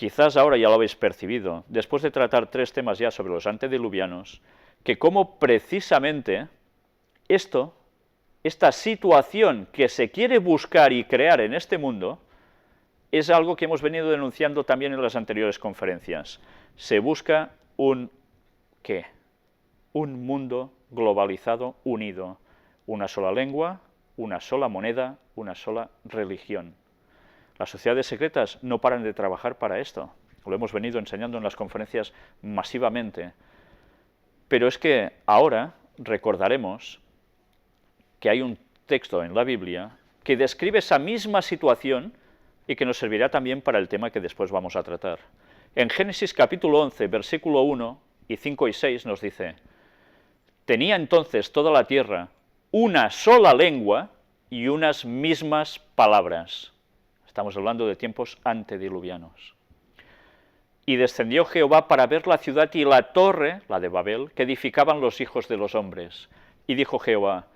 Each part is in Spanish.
quizás ahora ya lo habéis percibido, después de tratar 3 temas ya sobre los antediluvianos, que cómo precisamente esta situación que se quiere buscar y crear en este mundo, es algo que hemos venido denunciando también en las anteriores conferencias. Se busca ¿qué? Un mundo globalizado, unido. Una sola lengua, una sola moneda, una sola religión. Las sociedades secretas no paran de trabajar para esto. Lo hemos venido enseñando en las conferencias masivamente. Pero es que ahora recordaremos que hay un texto en la Biblia que describe esa misma situación y que nos servirá también para el tema que después vamos a tratar. En Génesis capítulo 11, versículo 1 y 5 y 6 nos dice: tenía entonces toda la tierra una sola lengua y unas mismas palabras. Estamos hablando de tiempos antediluvianos. Y descendió Jehová para ver la ciudad y la torre, la de Babel, que edificaban los hijos de los hombres. Y dijo Jehová: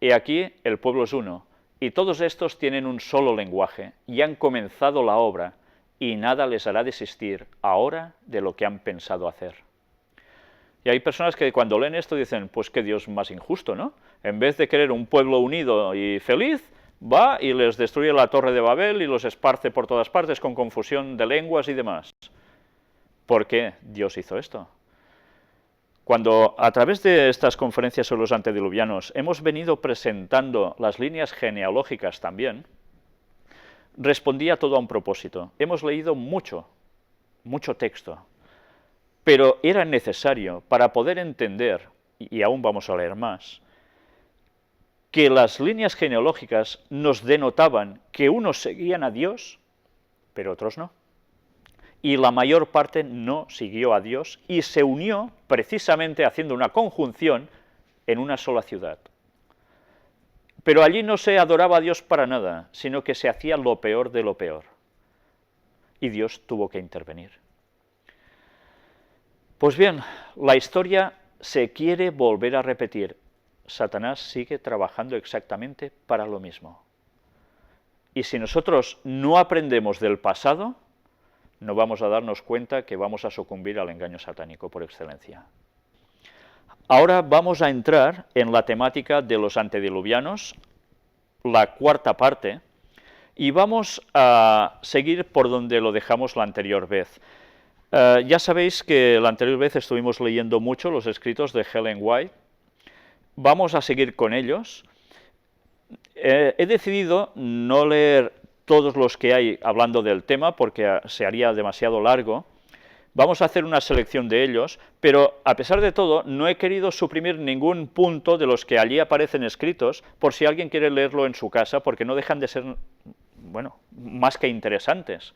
he aquí el pueblo es uno, y todos estos tienen un solo lenguaje, y han comenzado la obra, y nada les hará desistir ahora de lo que han pensado hacer. Y hay personas que cuando leen esto dicen, pues qué Dios más injusto, ¿no? En vez de querer un pueblo unido y feliz, va y les destruye la torre de Babel y los esparce por todas partes con confusión de lenguas y demás. ¿Por qué Dios hizo esto? Cuando a través de estas conferencias sobre los antediluvianos hemos venido presentando las líneas genealógicas también, respondía todo a un propósito. Hemos leído mucho texto, pero era necesario para poder entender, y aún vamos a leer más, que las líneas genealógicas nos denotaban que unos seguían a Dios, pero otros no. Y la mayor parte no siguió a Dios y se unió precisamente haciendo una conjunción en una sola ciudad. Pero allí no se adoraba a Dios para nada, sino que se hacía lo peor de lo peor. Y Dios tuvo que intervenir. Pues bien, la historia se quiere volver a repetir. Satanás sigue trabajando exactamente para lo mismo. Y si nosotros no aprendemos del pasado, no vamos a darnos cuenta que vamos a sucumbir al engaño satánico por excelencia. Ahora vamos a entrar en la temática de los antediluvianos, la cuarta parte, y vamos a seguir por donde lo dejamos la anterior vez. Ya sabéis que la anterior vez estuvimos leyendo mucho los escritos de Ellen White. Vamos a seguir con ellos. He decidido no leer todos los que hay hablando del tema, porque se haría demasiado largo. Vamos a hacer una selección de ellos, pero a pesar de todo, no he querido suprimir ningún punto de los que allí aparecen escritos, por si alguien quiere leerlo en su casa, porque no dejan de ser, bueno, más que interesantes.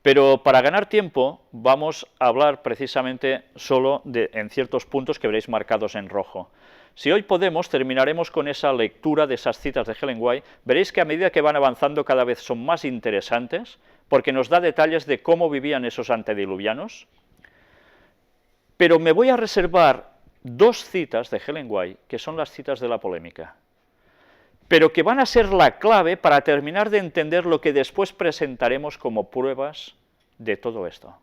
Pero para ganar tiempo, vamos a hablar precisamente solo en ciertos puntos que veréis marcados en rojo. Si hoy podemos, terminaremos con esa lectura de esas citas de Ellen White. Veréis que a medida que van avanzando cada vez son más interesantes, porque nos da detalles de cómo vivían esos antediluvianos. Pero me voy a reservar 2 citas de Ellen White, que son las citas de la polémica, pero que van a ser la clave para terminar de entender lo que después presentaremos como pruebas de todo esto.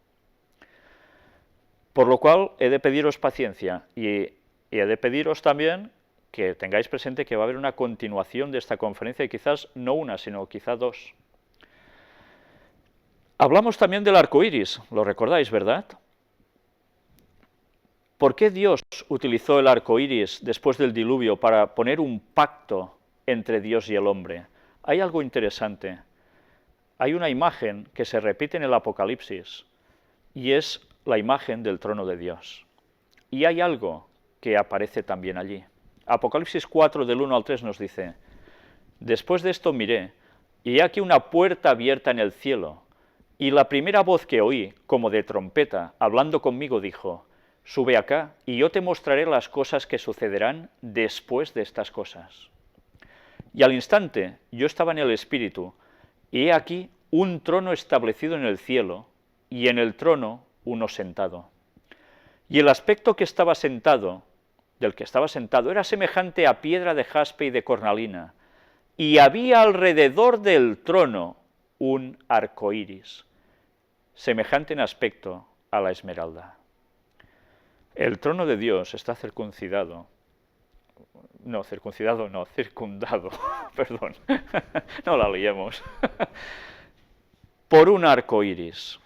Por lo cual, he de pediros paciencia y he de pediros también que tengáis presente que va a haber una continuación de esta conferencia, y quizás no una, sino quizás 2. Hablamos también del arco iris, lo recordáis, ¿verdad? ¿Por qué Dios utilizó el arco iris después del diluvio para poner un pacto entre Dios y el hombre? Hay algo interesante. Hay una imagen que se repite en el Apocalipsis, y es la imagen del trono de Dios. Y hay algo que aparece también allí. Apocalipsis 4, del 1 al 3 nos dice: después de esto miré, y he aquí una puerta abierta en el cielo, y la primera voz que oí, como de trompeta, hablando conmigo, dijo: sube acá, y yo te mostraré las cosas que sucederán después de estas cosas. Y al instante yo estaba en el Espíritu, y he aquí un trono establecido en el cielo, y en el trono uno sentado. Y el aspecto del que estaba sentado, era semejante a piedra de jaspe y de cornalina, y había alrededor del trono un arco iris. semejante en aspecto a la esmeralda. El trono de Dios está circundado, perdón, no la liemos, por un arco iris,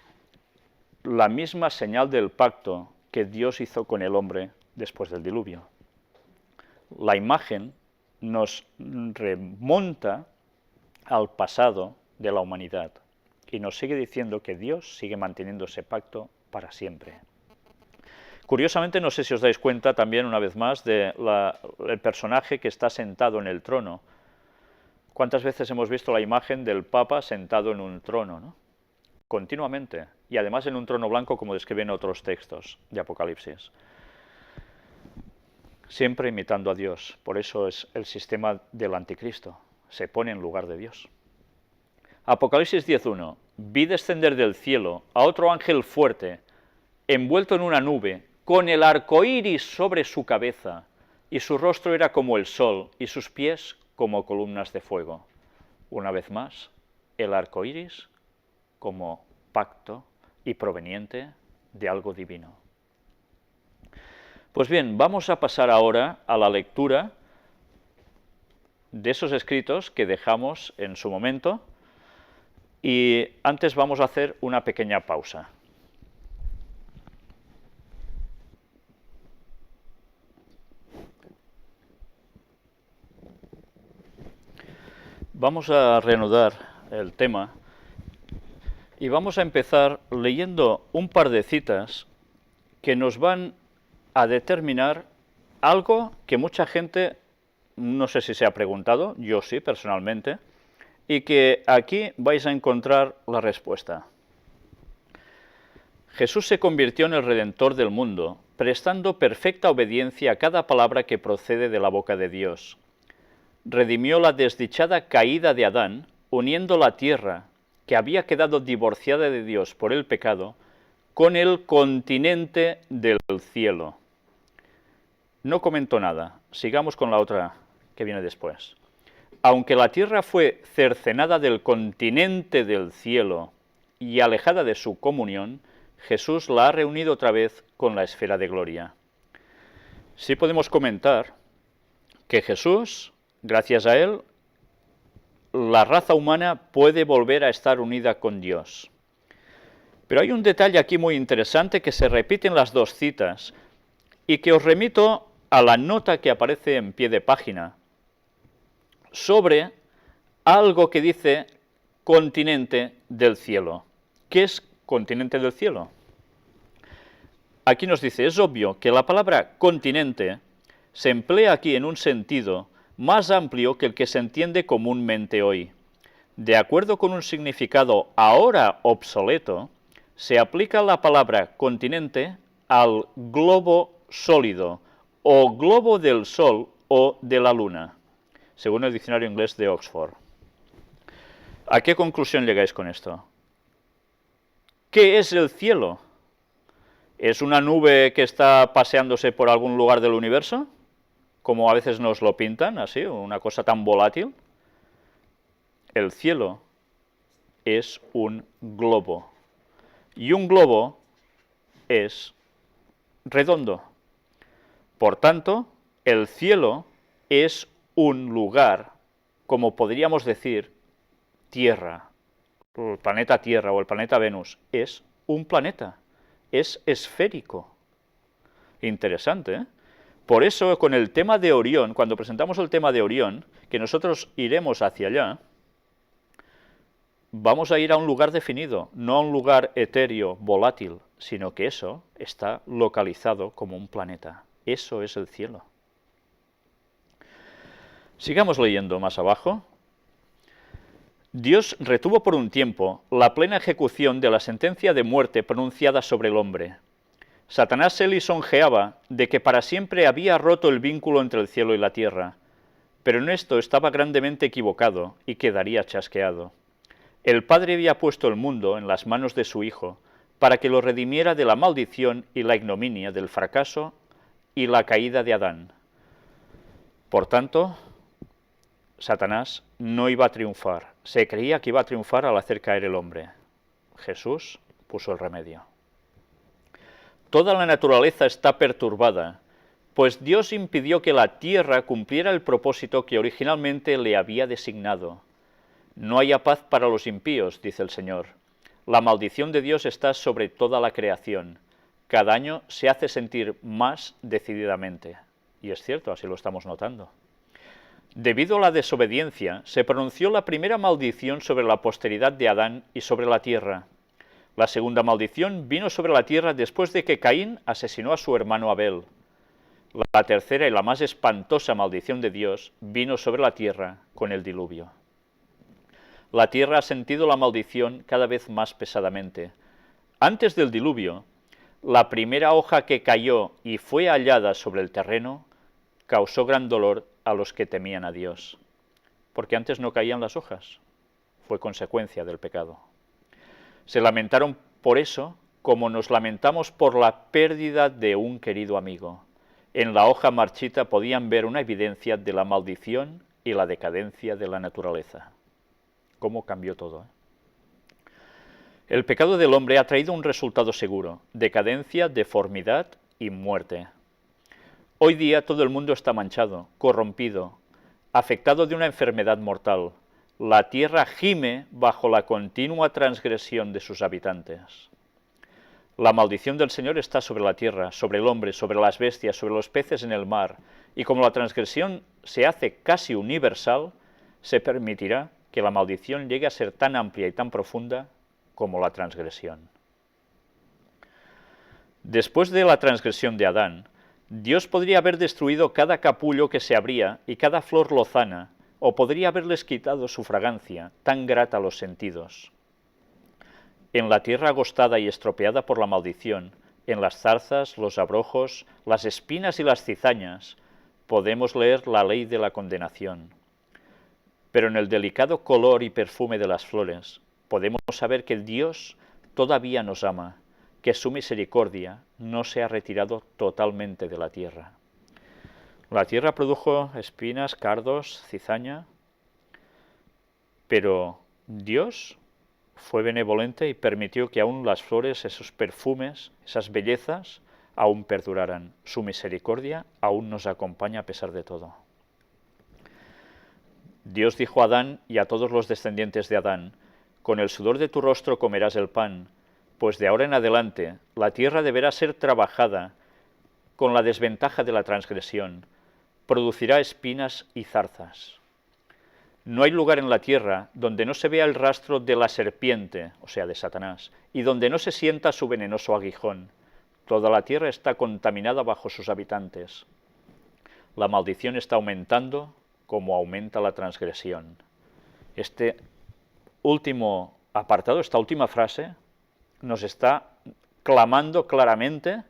la misma señal del pacto que Dios hizo con el hombre después del diluvio. La imagen nos remonta al pasado de la humanidad y nos sigue diciendo que Dios sigue manteniendo ese pacto para siempre. Curiosamente, no sé si os dais cuenta también, una vez más, del personaje que está sentado en el trono. ¿Cuántas veces hemos visto la imagen del Papa sentado en un trono, ¿no? Continuamente, y además en un trono blanco, como describen otros textos de Apocalipsis. Siempre imitando a Dios, por eso es el sistema del anticristo, se pone en lugar de Dios. Apocalipsis 10.1, vi descender del cielo a otro ángel fuerte, envuelto en una nube, con el arco iris sobre su cabeza, y su rostro era como el sol, y sus pies como columnas de fuego. Una vez más, el arco iris como pacto y proveniente de algo divino. Pues bien, vamos a pasar ahora a la lectura de esos escritos que dejamos en su momento, y antes vamos a hacer una pequeña pausa. Vamos a reanudar el tema y vamos a empezar leyendo un par de citas que nos van a determinar algo que mucha gente, no sé si se ha preguntado, yo sí personalmente, y que aquí vais a encontrar la respuesta. Jesús se convirtió en el Redentor del mundo, prestando perfecta obediencia a cada palabra que procede de la boca de Dios. Redimió la desdichada caída de Adán, uniendo la tierra, que había quedado divorciada de Dios por el pecado, con el continente del cielo. No comentó nada, sigamos con la otra que viene después. Aunque la tierra fue cercenada del continente del cielo y alejada de su comunión, Jesús la ha reunido otra vez con la esfera de gloria. Sí podemos comentar que Jesús, gracias a él, la raza humana puede volver a estar unida con Dios. Pero hay un detalle aquí muy interesante que se repite en las dos citas y que os remito a la nota que aparece en pie de página sobre algo que dice continente del cielo. ¿Qué es continente del cielo? Aquí nos dice, es obvio que la palabra continente se emplea aquí en un sentido más amplio que el que se entiende comúnmente hoy. De acuerdo con un significado ahora obsoleto, se aplica la palabra continente al globo sólido, o globo del Sol o de la Luna, según el diccionario inglés de Oxford. ¿A qué conclusión llegáis con esto? ¿Qué es el cielo? ¿Es una nube que está paseándose por algún lugar del universo? Como a veces nos lo pintan, así, una cosa tan volátil. El cielo es un globo. Y un globo es redondo. Por tanto, el cielo es un lugar, como podríamos decir, Tierra. El planeta Tierra o el planeta Venus es un planeta. Es esférico. Interesante, ¿eh? Por eso, con el tema de Orión, cuando presentamos el tema de Orión, que nosotros iremos hacia allá, vamos a ir a un lugar definido, no a un lugar etéreo, volátil, sino que eso está localizado como un planeta. Eso es el cielo. Sigamos leyendo más abajo. Dios retuvo por un tiempo la plena ejecución de la sentencia de muerte pronunciada sobre el hombre. Satanás se lisonjeaba de que para siempre había roto el vínculo entre el cielo y la tierra, pero en esto estaba grandemente equivocado y quedaría chasqueado. El Padre había puesto el mundo en las manos de su Hijo para que lo redimiera de la maldición y la ignominia del fracaso y la caída de Adán. Por tanto, Satanás no iba a triunfar. Se creía que iba a triunfar al hacer caer el hombre. Jesús puso el remedio. Toda la naturaleza está perturbada, pues Dios impidió que la tierra cumpliera el propósito que originalmente le había designado. No haya paz para los impíos, dice el Señor. La maldición de Dios está sobre toda la creación. Cada año se hace sentir más decididamente. Y es cierto, así lo estamos notando. Debido a la desobediencia, se pronunció la primera maldición sobre la posteridad de Adán y sobre la tierra. La segunda maldición vino sobre la tierra después de que Caín asesinó a su hermano Abel. La tercera y la más espantosa maldición de Dios vino sobre la tierra con el diluvio. La tierra ha sentido la maldición cada vez más pesadamente. Antes del diluvio, la primera hoja que cayó y fue hallada sobre el terreno causó gran dolor a los que temían a Dios, porque antes no caían las hojas. Fue consecuencia del pecado. Se lamentaron por eso, como nos lamentamos por la pérdida de un querido amigo. En la hoja marchita podían ver una evidencia de la maldición y la decadencia de la naturaleza. ¿Cómo cambió todo? El pecado del hombre ha traído un resultado seguro: decadencia, deformidad y muerte. Hoy día todo el mundo está manchado, corrompido, afectado de una enfermedad mortal. La tierra gime bajo la continua transgresión de sus habitantes. La maldición del Señor está sobre la tierra, sobre el hombre, sobre las bestias, sobre los peces en el mar, y como la transgresión se hace casi universal, se permitirá que la maldición llegue a ser tan amplia y tan profunda como la transgresión. Después de la transgresión de Adán, Dios podría haber destruido cada capullo que se abría y cada flor lozana, o podría haberles quitado su fragancia, tan grata a los sentidos. En la tierra agostada y estropeada por la maldición, en las zarzas, los abrojos, las espinas y las cizañas, podemos leer la ley de la condenación. Pero en el delicado color y perfume de las flores, podemos saber que Dios todavía nos ama, que su misericordia no se ha retirado totalmente de la tierra. La tierra produjo espinas, cardos, cizaña, pero Dios fue benevolente y permitió que aún las flores, esos perfumes, esas bellezas, aún perduraran. Su misericordia aún nos acompaña a pesar de todo. Dios dijo a Adán y a todos los descendientes de Adán: con el sudor de tu rostro comerás el pan, pues de ahora en adelante la tierra deberá ser trabajada con la desventaja de la transgresión, producirá espinas y zarzas. No hay lugar en la tierra donde no se vea el rastro de la serpiente, o sea, de Satanás, y donde no se sienta su venenoso aguijón. Toda la tierra está contaminada bajo sus habitantes. La maldición está aumentando como aumenta la transgresión. Este último apartado, esta última frase, nos está clamando claramente: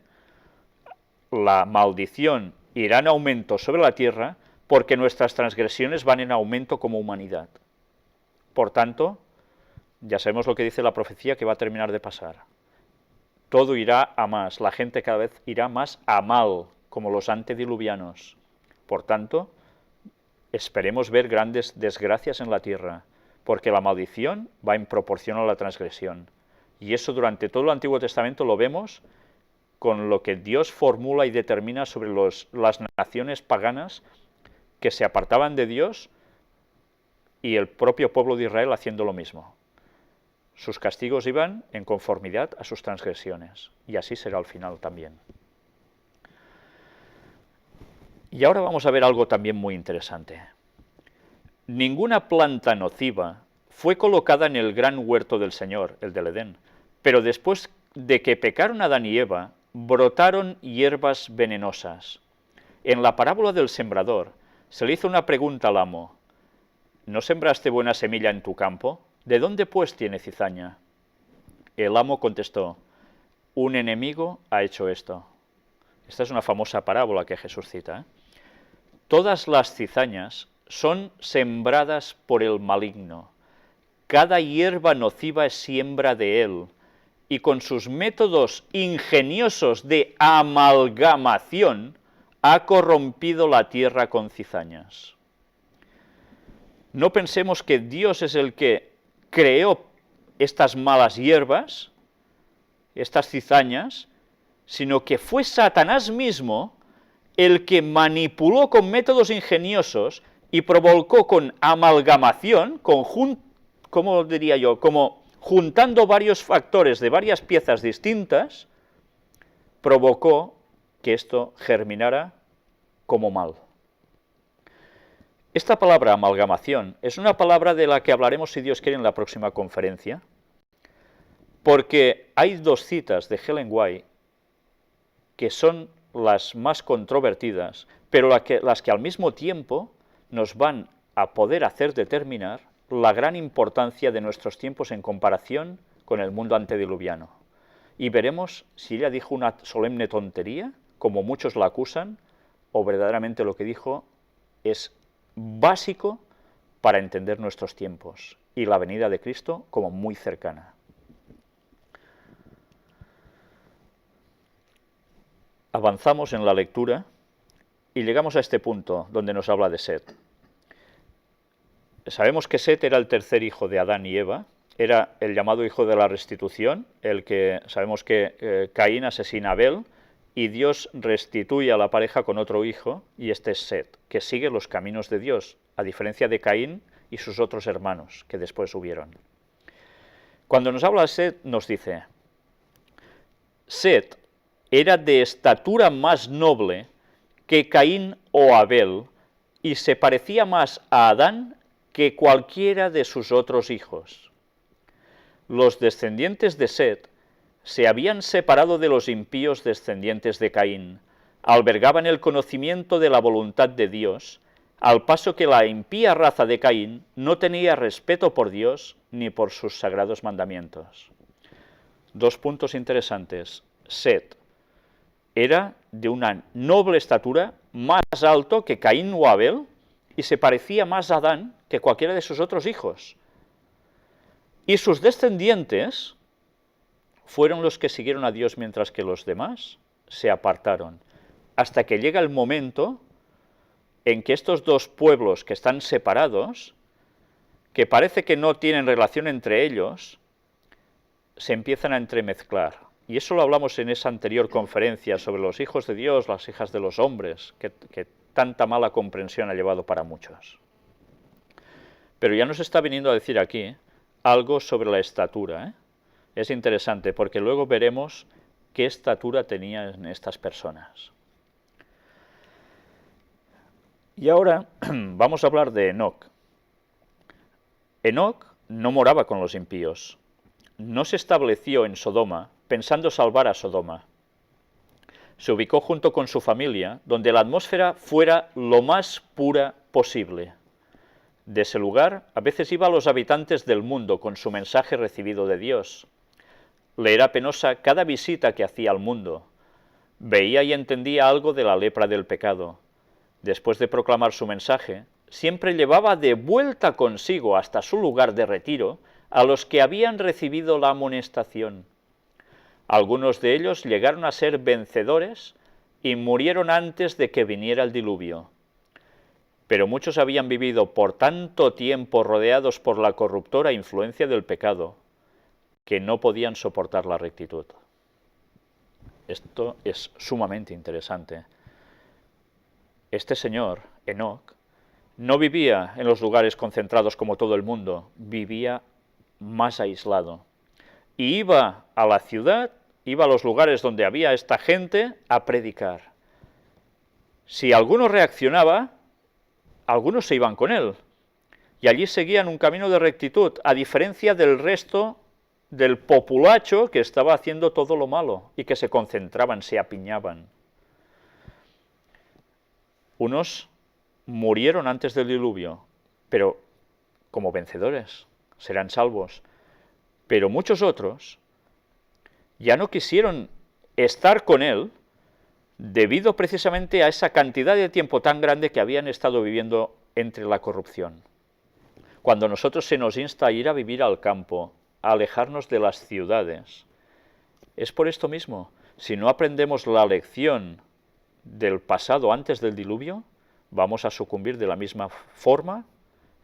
la maldición irá en aumento sobre la tierra porque nuestras transgresiones van en aumento como humanidad. Por tanto, ya sabemos lo que dice la profecía que va a terminar de pasar. Todo irá a más, la gente cada vez irá más a mal, como los antediluvianos. Por tanto, esperemos ver grandes desgracias en la tierra, porque la maldición va en proporción a la transgresión. Y eso durante todo el Antiguo Testamento lo vemos con lo que Dios formula y determina sobre las naciones paganas que se apartaban de Dios y el propio pueblo de Israel haciendo lo mismo. Sus castigos iban en conformidad a sus transgresiones, y así será al final también. Y ahora vamos a ver algo también muy interesante. Ninguna planta nociva fue colocada en el gran huerto del Señor, el del Edén, pero después de que pecaron Adán y Eva, brotaron hierbas venenosas. En la parábola del sembrador se le hizo una pregunta al amo: ¿no sembraste buena semilla en tu campo? ¿De dónde pues tiene cizaña? El amo contestó: un enemigo ha hecho esto. Esta es una famosa parábola que Jesús cita. Todas las cizañas son sembradas por el maligno. Cada hierba nociva es siembra de él, y con sus métodos ingeniosos de amalgamación ha corrompido la tierra con cizañas. No pensemos que Dios es el que creó estas malas hierbas estas cizañas, sino que fue Satanás mismo el que manipuló con métodos ingeniosos y provocó con amalgamación, ¿cómo diría yo?, como juntando varios factores de varias piezas distintas, provocó que esto germinara como mal. Esta palabra amalgamación es una palabra de la que hablaremos, si Dios quiere, en la próxima conferencia, porque hay dos citas de Ellen White que son las más controvertidas, pero las que al mismo tiempo nos van a poder hacer determinar la gran importancia de nuestros tiempos en comparación con el mundo antediluviano. Y veremos si ella dijo una solemne tontería, como muchos la acusan, o verdaderamente lo que dijo es básico para entender nuestros tiempos y la venida de Cristo como muy cercana. Avanzamos en la lectura y llegamos a este punto donde nos habla de Set. Sabemos que Set era el tercer hijo de Adán y Eva, era el llamado hijo de la restitución, el que sabemos que Caín asesina a Abel y Dios restituye a la pareja con otro hijo, y este es Set, que sigue los caminos de Dios, a diferencia de Caín y sus otros hermanos que después hubieron. Cuando nos habla de Set, nos dice: Set era de estatura más noble que Caín o Abel, y se parecía más a Adán que cualquiera de sus otros hijos. Los descendientes de Set se habían separado de los impíos descendientes de Caín, albergaban el conocimiento de la voluntad de Dios, al paso que la impía raza de Caín no tenía respeto por Dios ni por sus sagrados mandamientos. Dos puntos interesantes. Set era de una noble estatura, más alto que Caín o Abel, y se parecía más a Adán que cualquiera de sus otros hijos. Y sus descendientes fueron los que siguieron a Dios, mientras que los demás se apartaron, hasta que llega el momento en que estos dos pueblos que están separados, que parece que no tienen relación entre ellos, se empiezan a entremezclar. Y eso lo hablamos en esa anterior conferencia sobre los hijos de Dios, las hijas de los hombres, que tanta mala comprensión ha llevado para muchos. Pero ya nos está viniendo a decir aquí algo sobre la estatura. Es interesante porque luego veremos qué estatura tenían estas personas. Y ahora vamos a hablar de Enoc. Enoc no moraba con los impíos, no se estableció en Sodoma pensando salvar a Sodoma. Se ubicó junto con su familia, donde la atmósfera fuera lo más pura posible. De ese lugar a veces iba a los habitantes del mundo con su mensaje recibido de Dios. Le era penosa cada visita que hacía al mundo. Veía y entendía algo de la lepra del pecado. Después de proclamar su mensaje, siempre llevaba de vuelta consigo hasta su lugar de retiro a los que habían recibido la amonestación. Algunos de ellos llegaron a ser vencedores y murieron antes de que viniera el diluvio. Pero muchos habían vivido por tanto tiempo rodeados por la corruptora influencia del pecado, que no podían soportar la rectitud. Esto es sumamente interesante. Este señor, Enoc, no vivía en los lugares concentrados como todo el mundo, vivía más aislado. Y iba a la ciudad, iba a los lugares donde había esta gente a predicar. Si alguno reaccionaba, algunos se iban con él, y allí seguían un camino de rectitud, a diferencia del resto del populacho que estaba haciendo todo lo malo, y que se concentraban, se apiñaban. Unos murieron antes del diluvio, pero como vencedores, serán salvos. Pero muchos otros ya no quisieron estar con él, debido precisamente a esa cantidad de tiempo tan grande que habían estado viviendo entre la corrupción. Cuando nosotros se nos insta a ir a vivir al campo, a alejarnos de las ciudades, es por esto mismo. Si no aprendemos la lección del pasado antes del diluvio, vamos a sucumbir de la misma forma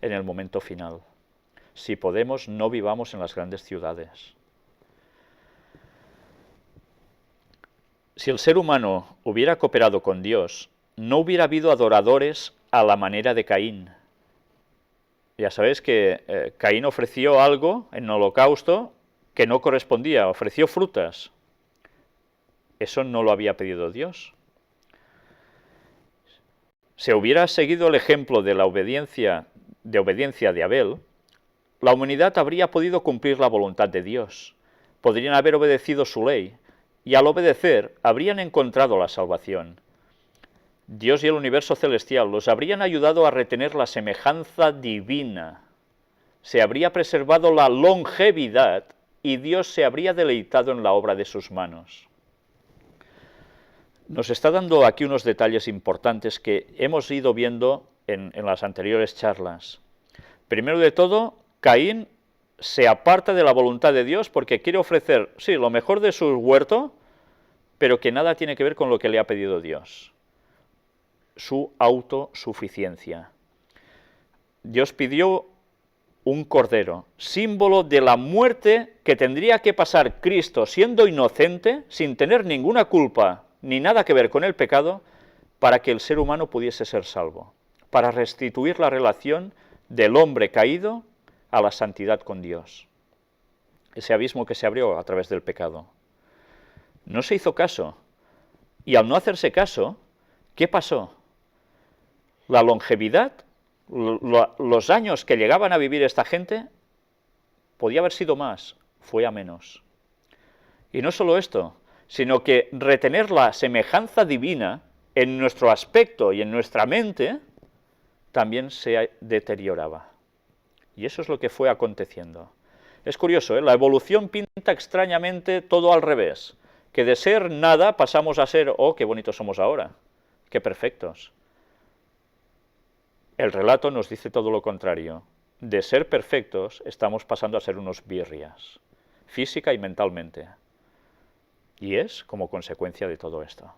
en el momento final. Si podemos, no vivamos en las grandes ciudades. Si el ser humano hubiera cooperado con Dios, no hubiera habido adoradores a la manera de Caín. Ya sabéis que Caín ofreció algo en holocausto que no correspondía, ofreció frutas. Eso no lo había pedido Dios. Si hubiera seguido el ejemplo de la obediencia de Abel, la humanidad habría podido cumplir la voluntad de Dios. Podrían haber obedecido su ley, y al obedecer habrían encontrado la salvación. Dios y el universo celestial los habrían ayudado a retener la semejanza divina. Se habría preservado la longevidad y Dios se habría deleitado en la obra de sus manos. Nos está dando aquí unos detalles importantes que hemos ido viendo en las anteriores charlas. Primero de todo, Caín se aparta de la voluntad de Dios porque quiere ofrecer, sí, lo mejor de su huerto, pero que nada tiene que ver con lo que le ha pedido Dios. Su autosuficiencia. Dios pidió un cordero, símbolo de la muerte que tendría que pasar Cristo siendo inocente, sin tener ninguna culpa ni nada que ver con el pecado, para que el ser humano pudiese ser salvo, para restituir la relación del hombre caído a la santidad con Dios. Ese abismo que se abrió a través del pecado. No se hizo caso, y al no hacerse caso, ¿qué pasó? La longevidad, los años que llegaban a vivir esta gente, podía haber sido más, fue a menos. Y no solo esto, sino que retener la semejanza divina en nuestro aspecto y en nuestra mente también se deterioraba. Y eso es lo que fue aconteciendo. Es curioso, ¿eh? La evolución pinta extrañamente todo al revés, que de ser nada pasamos a ser, oh, qué bonitos somos ahora, qué perfectos. El relato nos dice todo lo contrario. De ser perfectos estamos pasando a ser unos birrias, física y mentalmente. Y es como consecuencia de todo esto.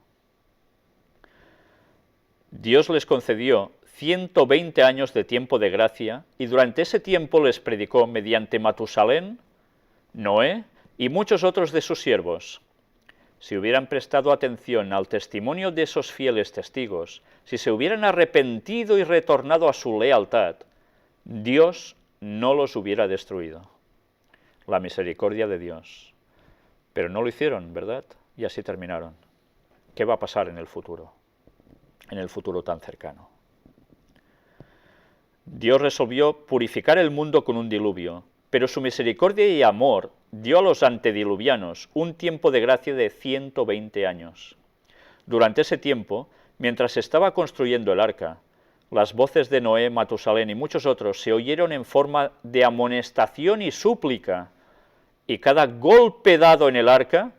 Dios les concedió 120 años de tiempo de gracia y durante ese tiempo les predicó mediante Matusalén, Noé y muchos otros de sus siervos. Si hubieran prestado atención al testimonio de esos fieles testigos, si se hubieran arrepentido y retornado a su lealtad, Dios no los hubiera destruido. La misericordia de Dios. Pero no lo hicieron, ¿verdad? Y así terminaron. ¿Qué va a pasar en el futuro? En el futuro tan cercano. Dios resolvió purificar el mundo con un diluvio, pero su misericordia y amor dio a los antediluvianos un tiempo de gracia de 120 años. Durante ese tiempo, mientras se estaba construyendo el arca, las voces de Noé, Matusalén y muchos otros se oyeron en forma de amonestación y súplica, y cada golpe dado en el arca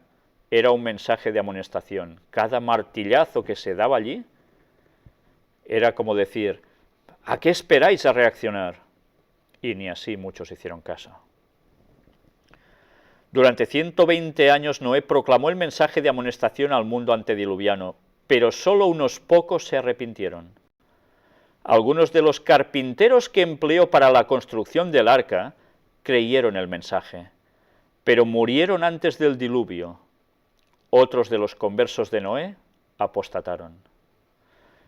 era un mensaje de amonestación. Cada martillazo que se daba allí era como decir, ¿a qué esperáis a reaccionar? Y ni así muchos hicieron caso. Durante 120 años Noé proclamó el mensaje de amonestación al mundo antediluviano, pero solo unos pocos se arrepintieron. Algunos de los carpinteros que empleó para la construcción del arca creyeron el mensaje, pero murieron antes del diluvio. Otros de los conversos de Noé apostataron.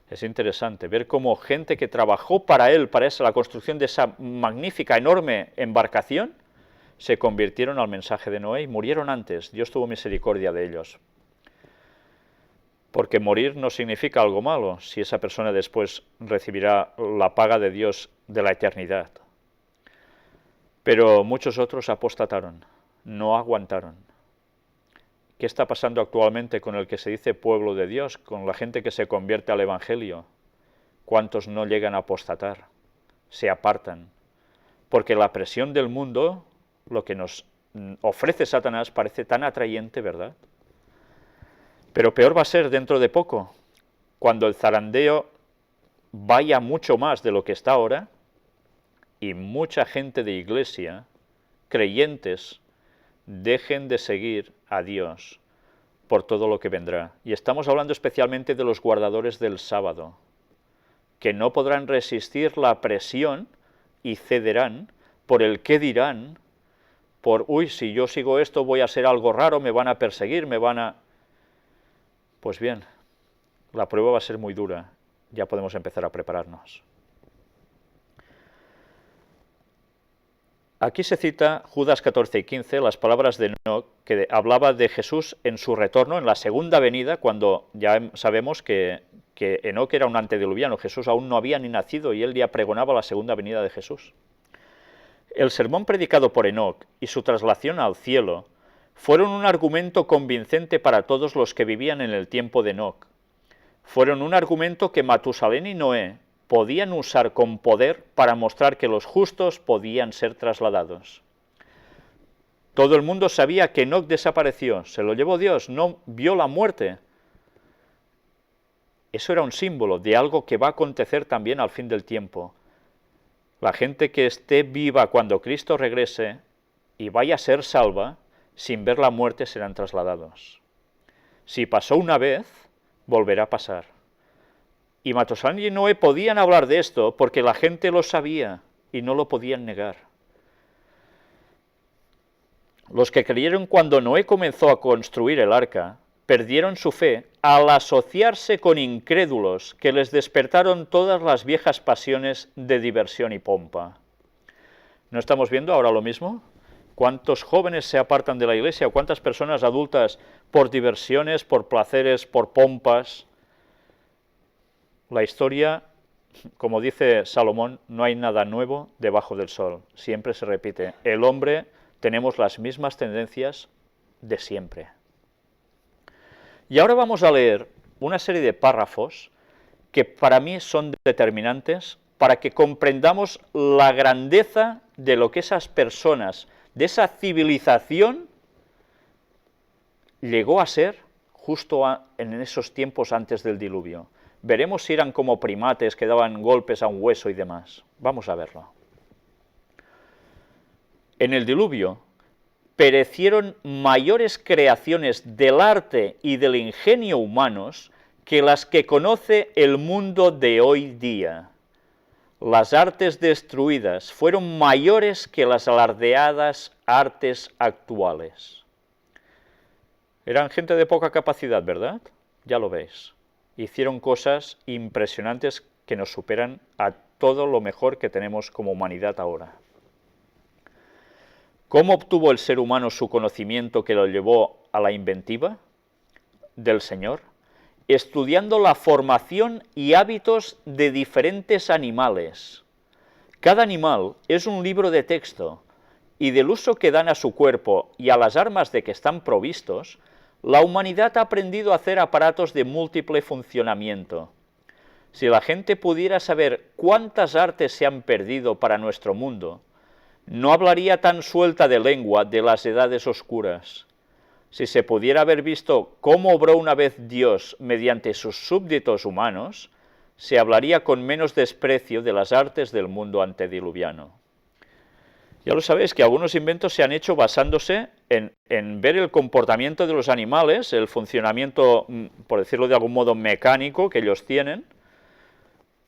Es interesante ver cómo gente que trabajó para él, para la construcción de esa magnífica, enorme embarcación, se convirtieron al mensaje de Noé y murieron antes. Dios tuvo misericordia de ellos. Porque morir no significa algo malo, si esa persona después recibirá la paga de Dios de la eternidad. Pero muchos otros apostataron, no aguantaron. ¿Qué está pasando actualmente con el que se dice pueblo de Dios, con la gente que se convierte al Evangelio? ¿Cuántos no llegan a apostatar? Se apartan. Porque la presión del mundo, lo que nos ofrece Satanás, parece tan atrayente, ¿verdad? Pero peor va a ser dentro de poco, cuando el zarandeo vaya mucho más de lo que está ahora, y mucha gente de iglesia, creyentes, dejen de seguir a Dios por todo lo que vendrá. Y estamos hablando especialmente de los guardadores del sábado, que no podrán resistir la presión y cederán por el qué dirán, por, uy, si yo sigo esto voy a ser algo raro, me van a perseguir, me van a... Pues bien, la prueba va a ser muy dura, ya podemos empezar a prepararnos. Aquí se cita Judas 14 y 15, las palabras de Enoc, que hablaba de Jesús en su retorno, en la segunda venida, cuando ya sabemos que Enoc era un antediluviano, Jesús aún no había ni nacido y él ya pregonaba la segunda venida de Jesús. El sermón predicado por Enoc y su traslación al cielo fueron un argumento convincente para todos los que vivían en el tiempo de Enoc. Fueron un argumento que Matusalén y Noé podían usar con poder para mostrar que los justos podían ser trasladados. Todo el mundo sabía que Enoc desapareció, se lo llevó Dios, no vio la muerte. Eso era un símbolo de algo que va a acontecer también al fin del tiempo. La gente que esté viva cuando Cristo regrese y vaya a ser salva, sin ver la muerte serán trasladados. Si pasó una vez, volverá a pasar. Y Matusalén y Noé podían hablar de esto porque la gente lo sabía y no lo podían negar. Los que creyeron cuando Noé comenzó a construir el arca, perdieron su fe al asociarse con incrédulos que les despertaron todas las viejas pasiones de diversión y pompa. ¿No estamos viendo ahora lo mismo? ¿Cuántos jóvenes se apartan de la iglesia? ¿Cuántas personas adultas por diversiones, por placeres, por pompas? La historia, como dice Salomón, no hay nada nuevo debajo del sol. Siempre se repite. El hombre tenemos las mismas tendencias de siempre. Y ahora vamos a leer una serie de párrafos que para mí son determinantes para que comprendamos la grandeza de lo que esas personas, de esa civilización, llegó a ser justo en esos tiempos antes del diluvio. Veremos si eran como primates que daban golpes a un hueso y demás. Vamos a verlo. En el diluvio perecieron mayores creaciones del arte y del ingenio humanos que las que conoce el mundo de hoy día. Las artes destruidas fueron mayores que las alardeadas artes actuales. Eran gente de poca capacidad, ¿verdad? Ya lo veis. Hicieron cosas impresionantes que nos superan a todo lo mejor que tenemos como humanidad ahora. ¿Cómo obtuvo el ser humano su conocimiento que lo llevó a la inventiva del Señor? Estudiando la formación y hábitos de diferentes animales. Cada animal es un libro de texto, y del uso que dan a su cuerpo y a las armas de que están provistos, la humanidad ha aprendido a hacer aparatos de múltiple funcionamiento. Si la gente pudiera saber cuántas artes se han perdido para nuestro mundo, no hablaría tan suelta de lengua de las edades oscuras. Si se pudiera haber visto cómo obró una vez Dios mediante sus súbditos humanos, se hablaría con menos desprecio de las artes del mundo antediluviano. Ya lo sabéis que algunos inventos se han hecho basándose en ver el comportamiento de los animales, el funcionamiento, por decirlo de algún modo, mecánico que ellos tienen,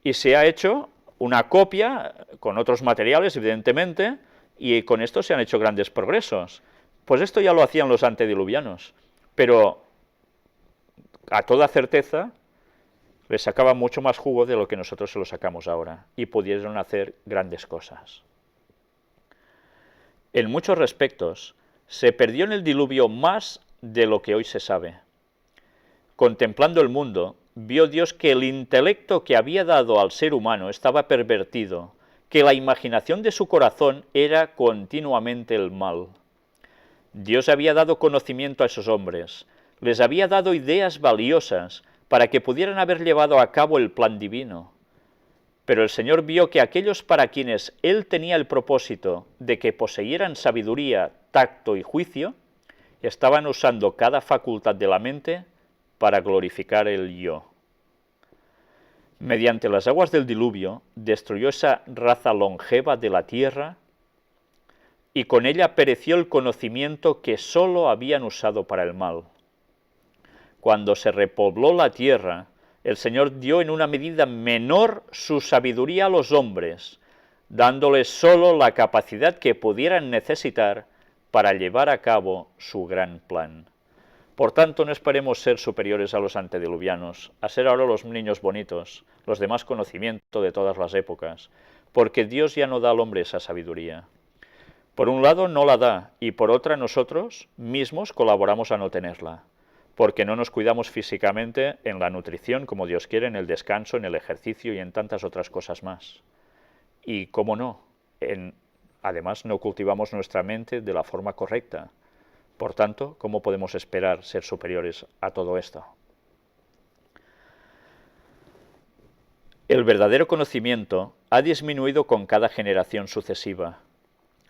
y se ha hecho una copia con otros materiales, evidentemente, y con esto se han hecho grandes progresos. Pues esto ya lo hacían los antediluvianos, pero a toda certeza les sacaba mucho más jugo de lo que nosotros se lo sacamos ahora, y pudieron hacer grandes cosas. En muchos respectos, se perdió en el diluvio más de lo que hoy se sabe. Contemplando el mundo, vio Dios que el intelecto que había dado al ser humano estaba pervertido, que la imaginación de su corazón era continuamente el mal. Dios había dado conocimiento a esos hombres, les había dado ideas valiosas para que pudieran haber llevado a cabo el plan divino. Pero el Señor vio que aquellos para quienes Él tenía el propósito de que poseyeran sabiduría, tacto y juicio, estaban usando cada facultad de la mente para glorificar el yo. Mediante las aguas del diluvio, destruyó esa raza longeva de la tierra y con ella pereció el conocimiento que sólo habían usado para el mal. Cuando se repobló la tierra, el Señor dio en una medida menor su sabiduría a los hombres, dándoles sólo la capacidad que pudieran necesitar para llevar a cabo su gran plan. Por tanto, no esperemos ser superiores a los antediluvianos, a ser ahora los niños bonitos, los de más conocimiento de todas las épocas, porque Dios ya no da al hombre esa sabiduría. Por un lado no la da, y por otra nosotros mismos colaboramos a no tenerla, porque no nos cuidamos físicamente en la nutrición como Dios quiere, en el descanso, en el ejercicio y en tantas otras cosas más. Y cómo no, además no cultivamos nuestra mente de la forma correcta. Por tanto, ¿cómo podemos esperar ser superiores a todo esto? El verdadero conocimiento ha disminuido con cada generación sucesiva.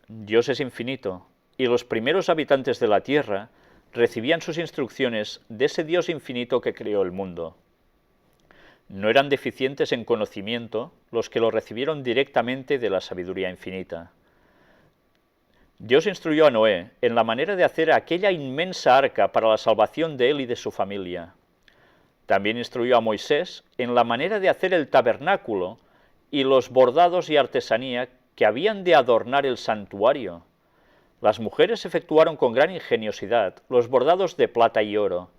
Dios es infinito, y los primeros habitantes de la tierra recibían sus instrucciones de ese Dios infinito que creó el mundo. No eran deficientes en conocimiento los que lo recibieron directamente de la sabiduría infinita. Dios instruyó a Noé en la manera de hacer aquella inmensa arca para la salvación de él y de su familia. También instruyó a Moisés en la manera de hacer el tabernáculo y los bordados y artesanía que habían de adornar el santuario. Las mujeres efectuaron con gran ingeniosidad los bordados de plata y oro.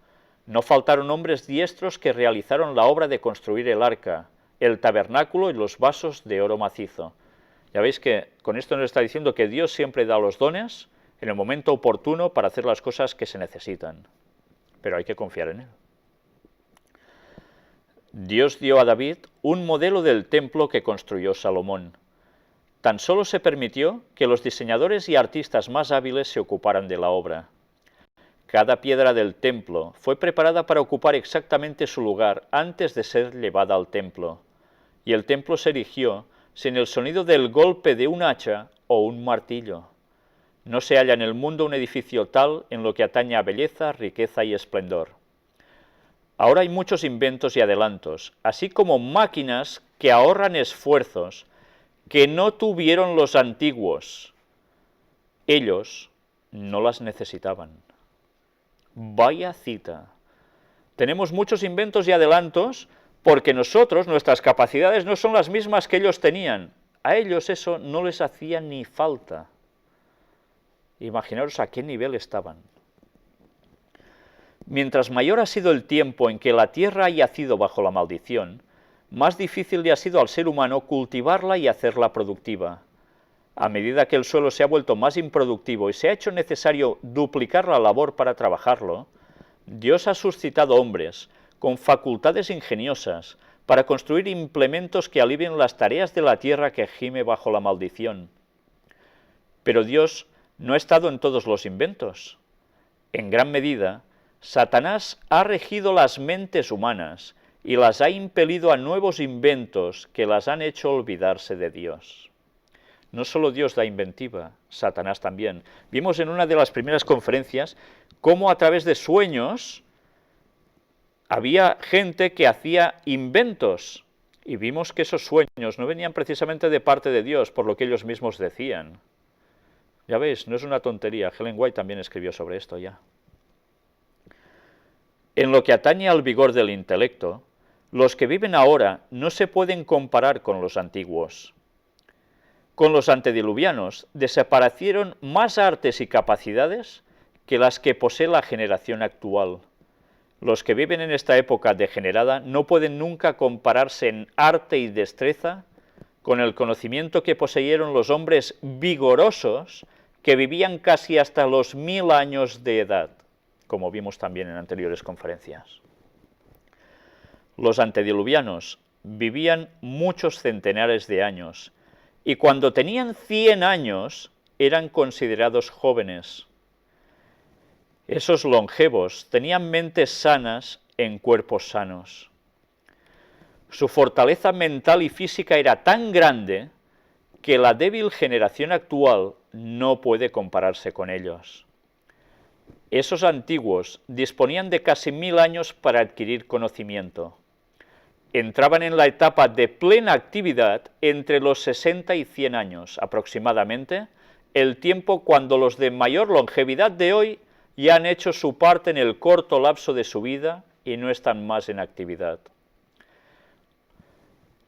No faltaron hombres diestros que realizaron la obra de construir el arca, el tabernáculo y los vasos de oro macizo. Ya veis que con esto nos está diciendo que Dios siempre da los dones en el momento oportuno para hacer las cosas que se necesitan. Pero hay que confiar en Él. Dios dio a David un modelo del templo que construyó Salomón. Tan solo se permitió que los diseñadores y artistas más hábiles se ocuparan de la obra. Cada piedra del templo fue preparada para ocupar exactamente su lugar antes de ser llevada al templo, y el templo se erigió sin el sonido del golpe de un hacha o un martillo. No se halla en el mundo un edificio tal en lo que atañe a belleza, riqueza y esplendor. Ahora hay muchos inventos y adelantos, así como máquinas que ahorran esfuerzos que no tuvieron los antiguos. Ellos no las necesitaban. Vaya cita. Tenemos muchos inventos y adelantos porque nosotros, nuestras capacidades no son las mismas que ellos tenían. A ellos eso no les hacía ni falta. Imaginaros a qué nivel estaban. Mientras mayor ha sido el tiempo en que la tierra ha yacido bajo la maldición, más difícil le ha sido al ser humano cultivarla y hacerla productiva. A medida que el suelo se ha vuelto más improductivo y se ha hecho necesario duplicar la labor para trabajarlo, Dios ha suscitado hombres con facultades ingeniosas para construir implementos que alivien las tareas de la tierra que gime bajo la maldición. Pero Dios no ha estado en todos los inventos. En gran medida, Satanás ha regido las mentes humanas y las ha impelido a nuevos inventos que las han hecho olvidarse de Dios. No solo Dios da inventiva, Satanás también. Vimos en una de las primeras conferencias cómo a través de sueños había gente que hacía inventos, y vimos que esos sueños no venían precisamente de parte de Dios, por lo que ellos mismos decían. Ya veis, no es una tontería, Ellen White también escribió sobre esto ya. En lo que atañe al vigor del intelecto, los que viven ahora no se pueden comparar con los antiguos. Con los antediluvianos desaparecieron más artes y capacidades que las que posee la generación actual. Los que viven en esta época degenerada no pueden nunca compararse en arte y destreza con el conocimiento que poseyeron los hombres vigorosos que vivían casi hasta los 1000 años de edad, como vimos también en anteriores conferencias. Los antediluvianos vivían muchos centenares de años, y cuando tenían 100 años eran considerados jóvenes. Esos longevos tenían mentes sanas en cuerpos sanos. Su fortaleza mental y física era tan grande que la débil generación actual no puede compararse con ellos. Esos antiguos disponían de casi 1000 años para adquirir conocimiento. Entraban en la etapa de plena actividad entre los 60 y 100 años, aproximadamente, el tiempo cuando los de mayor longevidad de hoy ya han hecho su parte en el corto lapso de su vida y no están más en actividad.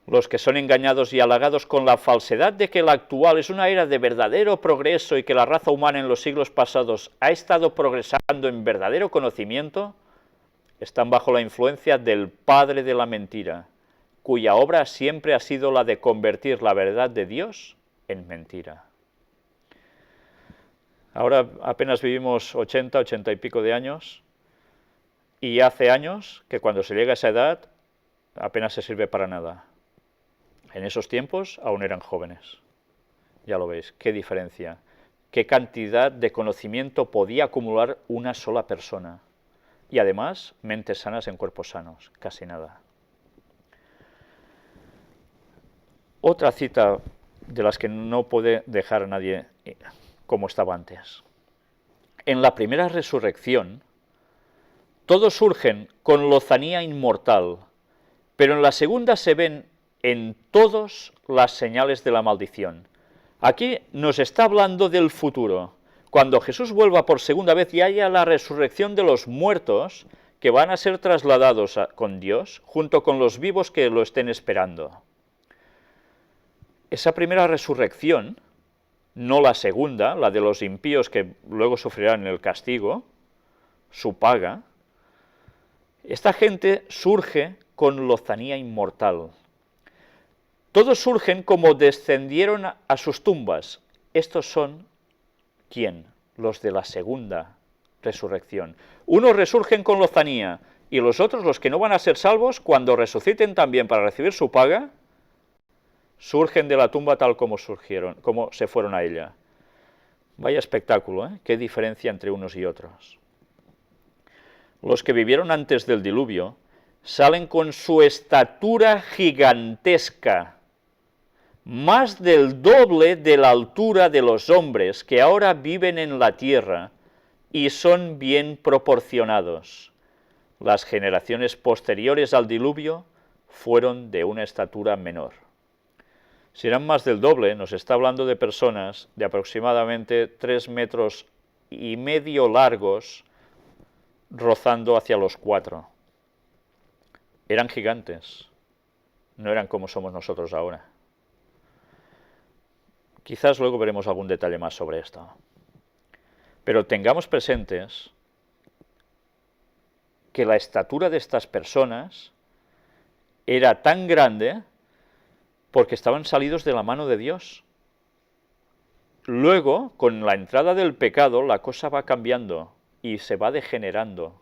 los que son engañados y halagados con la falsedad de que la actual es una era de verdadero progreso y que la raza humana en los siglos pasados ha estado progresando en verdadero conocimiento, están bajo la influencia del padre de la mentira, cuya obra siempre ha sido la de convertir la verdad de Dios en mentira. Ahora apenas vivimos 80, 80 y pico de años, y hace años que cuando se llega a esa edad apenas se sirve para nada. En esos tiempos aún eran jóvenes. Ya lo veis, qué diferencia, qué cantidad de conocimiento podía acumular una sola persona. Y además, mentes sanas en cuerpos sanos, casi nada. Otra cita de las que no puede dejar a nadie como estaba antes. En la primera resurrección, todos surgen con lozanía inmortal, pero en la segunda se ven en todos las señales de la maldición. Aquí nos está hablando del futuro. Cuando Jesús vuelva por segunda vez y haya la resurrección de los muertos, que van a ser trasladados con Dios, junto con los vivos que lo estén esperando. Esa primera resurrección, no la segunda, la de los impíos que luego sufrirán el castigo, su paga, esta gente surge con lozanía inmortal. Todos surgen como descendieron a sus tumbas. Estos son, ¿quién? Los de la segunda resurrección. Unos resurgen con lozanía, y los otros, los que no van a ser salvos, cuando resuciten también para recibir su paga, surgen de la tumba tal como surgieron, como se fueron a ella. Vaya espectáculo, ¿eh? Qué diferencia entre unos y otros. Los que vivieron antes del diluvio salen con su estatura gigantesca, más del doble de la altura de los hombres que ahora viven en la tierra y son bien proporcionados. Las generaciones posteriores al diluvio fueron de una estatura menor. Si eran más del doble, nos está hablando de personas de aproximadamente 3,5 metros largos, rozando hacia los 4. Eran gigantes, no eran como somos nosotros ahora. Quizás luego veremos algún detalle más sobre esto. Pero tengamos presentes que la estatura de estas personas era tan grande porque estaban salidos de la mano de Dios. Luego, con la entrada del pecado, la cosa va cambiando y se va degenerando.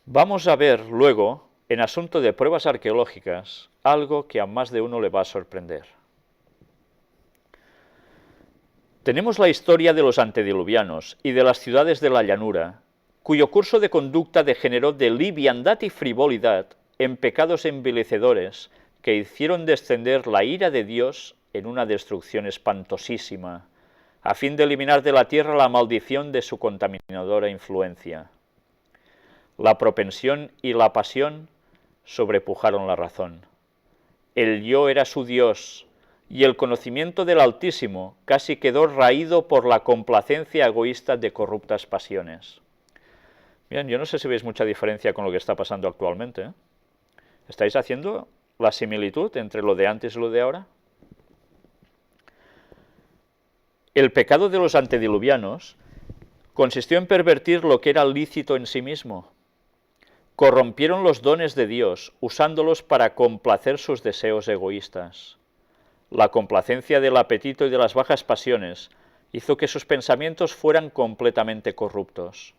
Vamos a ver luego, en asunto de pruebas arqueológicas, algo que a más de uno le va a sorprender. Tenemos la historia de los antediluvianos y de las ciudades de la llanura, cuyo curso de conducta degeneró de liviandad y frivolidad en pecados envilecedores que hicieron descender la ira de Dios en una destrucción espantosísima, a fin de eliminar de la tierra la maldición de su contaminadora influencia. La propensión y la pasión sobrepujaron la razón. El yo era su Dios, y el conocimiento del Altísimo casi quedó raído por la complacencia egoísta de corruptas pasiones. Bien, yo no sé si veis mucha diferencia con lo que está pasando actualmente, ¿eh? ¿Estáis haciendo la similitud entre lo de antes y lo de ahora? El pecado de los antediluvianos consistió en pervertir lo que era lícito en sí mismo. Corrompieron los dones de Dios, usándolos para complacer sus deseos egoístas. La complacencia del apetito y de las bajas pasiones hizo que sus pensamientos fueran completamente corruptos.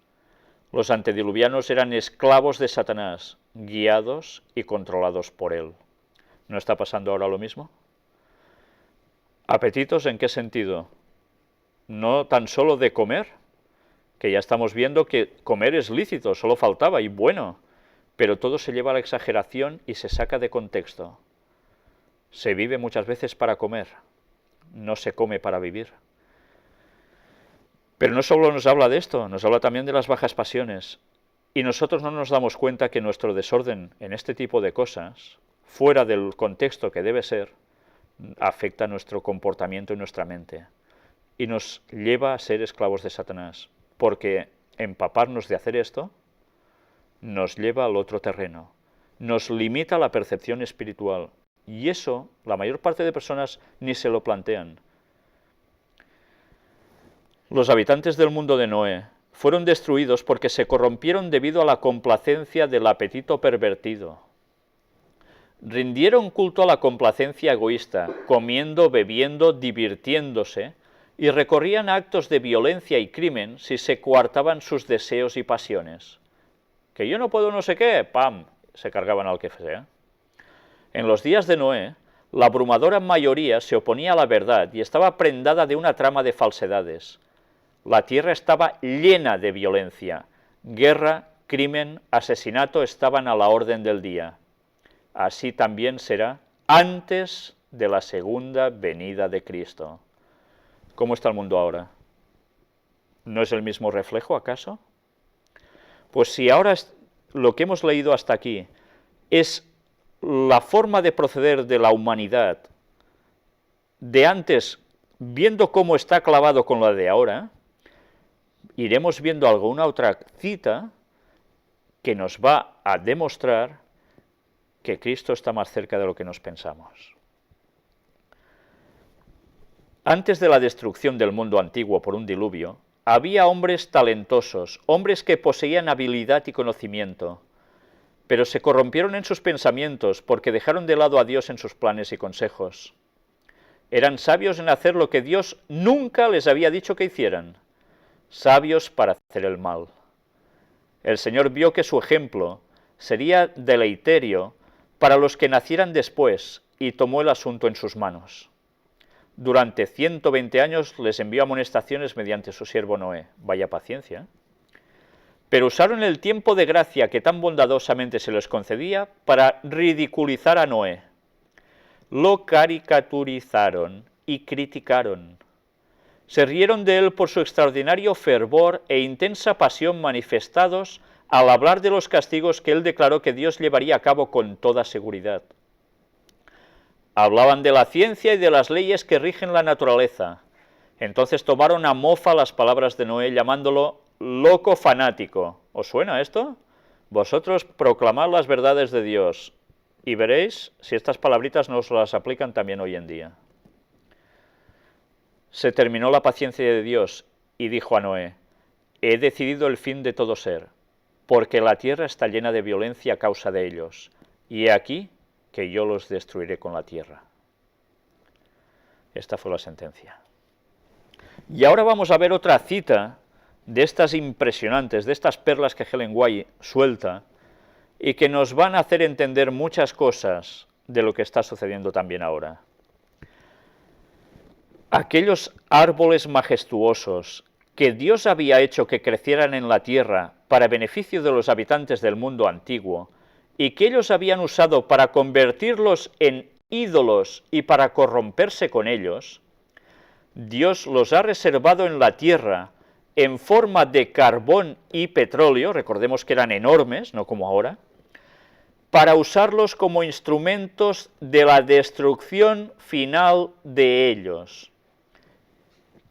Los antediluvianos eran esclavos de Satanás, guiados y controlados por él. ¿No está pasando ahora lo mismo? ¿Apetitos en qué sentido? No tan solo de comer, que ya estamos viendo que comer es lícito, solo faltaba, y bueno, pero todo se lleva a la exageración y se saca de contexto. Se vive muchas veces para comer, no se come para vivir. Pero no solo nos habla de esto, nos habla también de las bajas pasiones. Y nosotros no nos damos cuenta que nuestro desorden en este tipo de cosas, fuera del contexto que debe ser, afecta nuestro comportamiento y nuestra mente. Y nos lleva a ser esclavos de Satanás, porque empaparnos de hacer esto nos lleva al otro terreno, nos limita la percepción espiritual. Y eso, la mayor parte de personas ni se lo plantean. Los habitantes del mundo de Noé fueron destruidos porque se corrompieron debido a la complacencia del apetito pervertido. Rindieron culto a la complacencia egoísta, comiendo, bebiendo, divirtiéndose, y recorrían actos de violencia y crimen si se coartaban sus deseos y pasiones. Que yo no puedo no sé qué, ¡pam!, se cargaban al que sea. En los días de Noé, la abrumadora mayoría se oponía a la verdad y estaba prendada de una trama de falsedades. La tierra estaba llena de violencia. Guerra, crimen, asesinato estaban a la orden del día. Así también será antes de la segunda venida de Cristo. ¿Cómo está el mundo ahora? ¿No es el mismo reflejo, acaso? Pues si ahora lo que hemos leído hasta aquí es la forma de proceder de la humanidad de antes, viendo cómo está clavado con la de ahora, iremos viendo alguna otra cita que nos va a demostrar que Cristo está más cerca de lo que nos pensamos. Antes de la destrucción del mundo antiguo por un diluvio, había hombres talentosos, hombres que poseían habilidad y conocimiento, pero se corrompieron en sus pensamientos porque dejaron de lado a Dios en sus planes y consejos. Eran sabios en hacer lo que Dios nunca les había dicho que hicieran, sabios para hacer el mal. El Señor vio que su ejemplo sería deleiterio para los que nacieran después y tomó el asunto en sus manos. Durante 120 años les envió amonestaciones mediante su siervo Noé. Vaya paciencia. Pero usaron el tiempo de gracia que tan bondadosamente se les concedía para ridiculizar a Noé. Lo caricaturizaron y criticaron. Se rieron de él por su extraordinario fervor e intensa pasión manifestados al hablar de los castigos que él declaró que Dios llevaría a cabo con toda seguridad. Hablaban de la ciencia y de las leyes que rigen la naturaleza. Entonces tomaron a mofa las palabras de Noé, llamándolo loco fanático. ¿Os suena esto? Vosotros proclamad las verdades de Dios, y veréis si estas palabritas no os las aplican también hoy en día. Se terminó la paciencia de Dios, y dijo a Noé, he decidido el fin de todo ser, porque la tierra está llena de violencia a causa de ellos, y he aquí que yo los destruiré con la tierra. Esta fue la sentencia. Y ahora vamos a ver otra cita de estas impresionantes, de estas perlas que Ellen White suelta, y que nos van a hacer entender muchas cosas de lo que está sucediendo también ahora. Aquellos árboles majestuosos que Dios había hecho que crecieran en la tierra para beneficio de los habitantes del mundo antiguo, y que ellos habían usado para convertirlos en ídolos y para corromperse con ellos, Dios los ha reservado en la tierra en forma de carbón y petróleo, recordemos que eran enormes, no como ahora, para usarlos como instrumentos de la destrucción final de ellos.